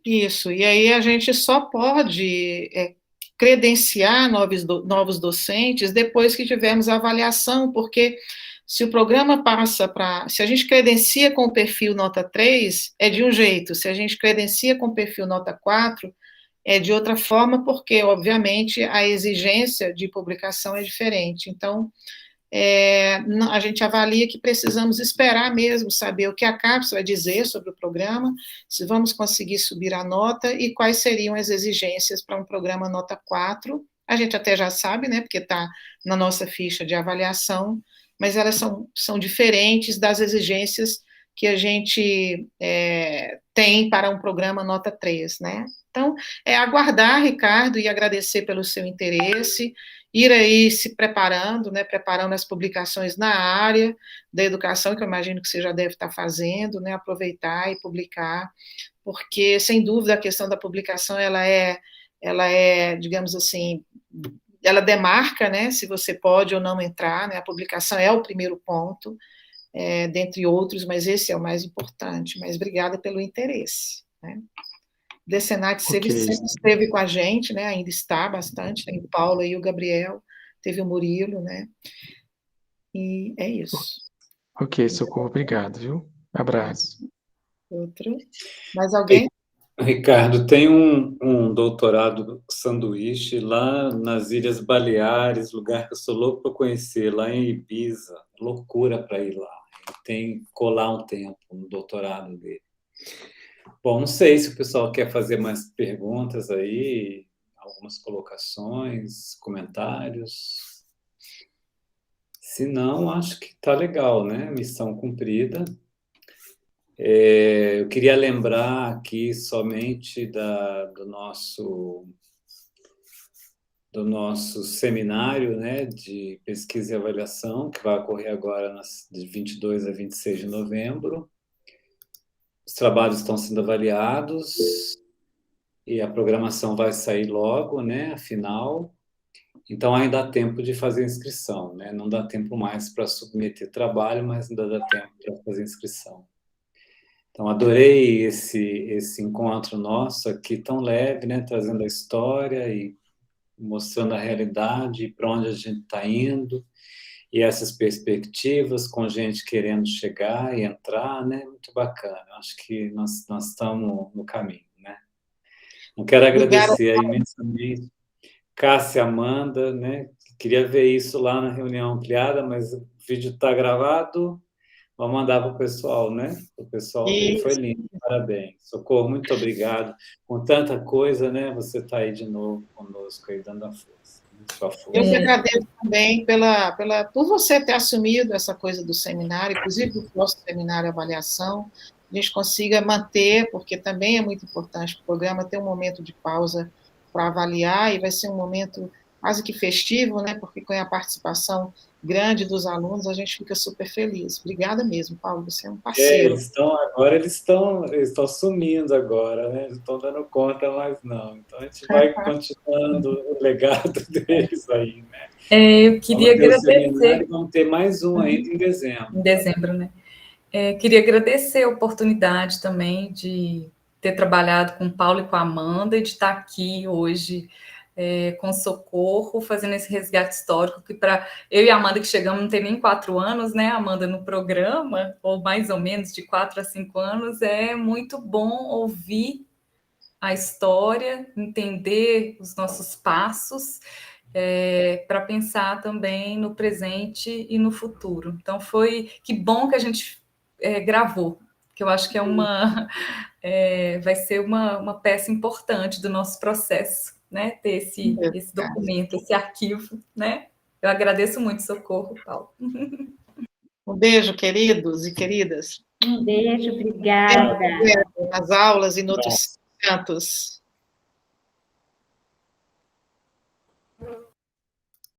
Isso, e aí a gente só pode credenciar novos docentes depois que tivermos a avaliação, porque se o programa passa para... Se a gente credencia com o perfil nota 3, é de um jeito, se a gente credencia com o perfil nota 4, é de outra forma, porque, obviamente, a exigência de publicação é diferente. Então, a gente avalia que precisamos esperar mesmo, saber o que a CAPES vai dizer sobre o programa, se vamos conseguir subir a nota e quais seriam as exigências para um programa nota 4. A gente até já sabe, né, porque está na nossa ficha de avaliação, mas elas são diferentes das exigências que a gente tem para um programa nota 3, né? Então, aguardar, Ricardo, e agradecer pelo seu interesse, ir aí se preparando, né, preparando as publicações na área da educação, que eu imagino que você já deve estar fazendo, né, aproveitar e publicar, porque, sem dúvida, a questão da publicação, ela é, digamos assim, ela demarca, né, se você pode ou não entrar, né, a publicação é o primeiro ponto, dentre outros, mas esse é o mais importante. Mas obrigada pelo interesse, né. O Decenat sempre esteve com a gente, né, ainda está bastante, tem o Paulo e o Gabriel, teve o Murilo, né, e é isso. Ok, Socorro, obrigado, viu? Abraço. Outro? Mais alguém? Ricardo, tem um doutorado sanduíche lá nas Ilhas Baleares, lugar que eu sou louco para conhecer, lá em Ibiza, loucura para ir lá. Tem que colar um tempo no doutorado dele. Bom, não sei se o pessoal quer fazer mais perguntas aí, algumas colocações, comentários. Se não, acho que está legal, né? Missão cumprida. Eu queria lembrar aqui somente do nosso seminário, né, de pesquisa e avaliação, que vai ocorrer agora de 22 a 26 de novembro. Os trabalhos estão sendo avaliados e a programação vai sair logo, né, afinal. Então, ainda dá tempo de fazer inscrição, né? Não dá tempo mais para submeter trabalho, mas ainda dá tempo para fazer inscrição. Então, adorei esse encontro nosso aqui, tão leve, né, trazendo a história e mostrando a realidade, para onde a gente está indo, e essas perspectivas, com gente querendo chegar e entrar, né? Muito bacana. Acho que nós estamos no caminho, né? Eu quero agradecer imensamente Cássia, Amanda, né? Queria ver isso lá na reunião ampliada, mas o vídeo está gravado. Vou mandar para o pessoal, né? O pessoal foi lindo, parabéns. Socorro, muito obrigado. Com tanta coisa, né? Você está aí de novo conosco, aí dando a força. Eu que agradeço também por você ter assumido essa coisa do seminário, inclusive do nosso seminário avaliação, a gente consiga manter, porque também é muito importante o programa ter um momento de pausa para avaliar, e vai ser um momento quase que festivo, né, porque com a participação grande dos alunos, a gente fica super feliz. Obrigada mesmo, Paulo, você é um parceiro. Eles estão sumindo agora, né? Não estão dando conta mais, não. Então, a gente vai continuando o legado deles aí, né? Eu queria agradecer. Vamos ter mais um ainda em dezembro. Em dezembro, né? Queria agradecer a oportunidade também de ter trabalhado com o Paulo e com a Amanda, e de estar aqui hoje com Socorro, fazendo esse resgate histórico, que para eu e a Amanda, que chegamos, não tem nem 4 anos, né, Amanda, no programa, ou mais ou menos de 4 a 5 anos, é muito bom ouvir a história, entender os nossos passos, para pensar também no presente e no futuro. Então, que bom que a gente gravou, que eu acho que vai ser uma peça importante do nosso processo, né? Ter esse documento, esse arquivo, né? Eu agradeço muito, Socorro, Paulo. Um beijo, queridos e queridas. Um beijo, obrigada. Nas aulas e em outros cantos.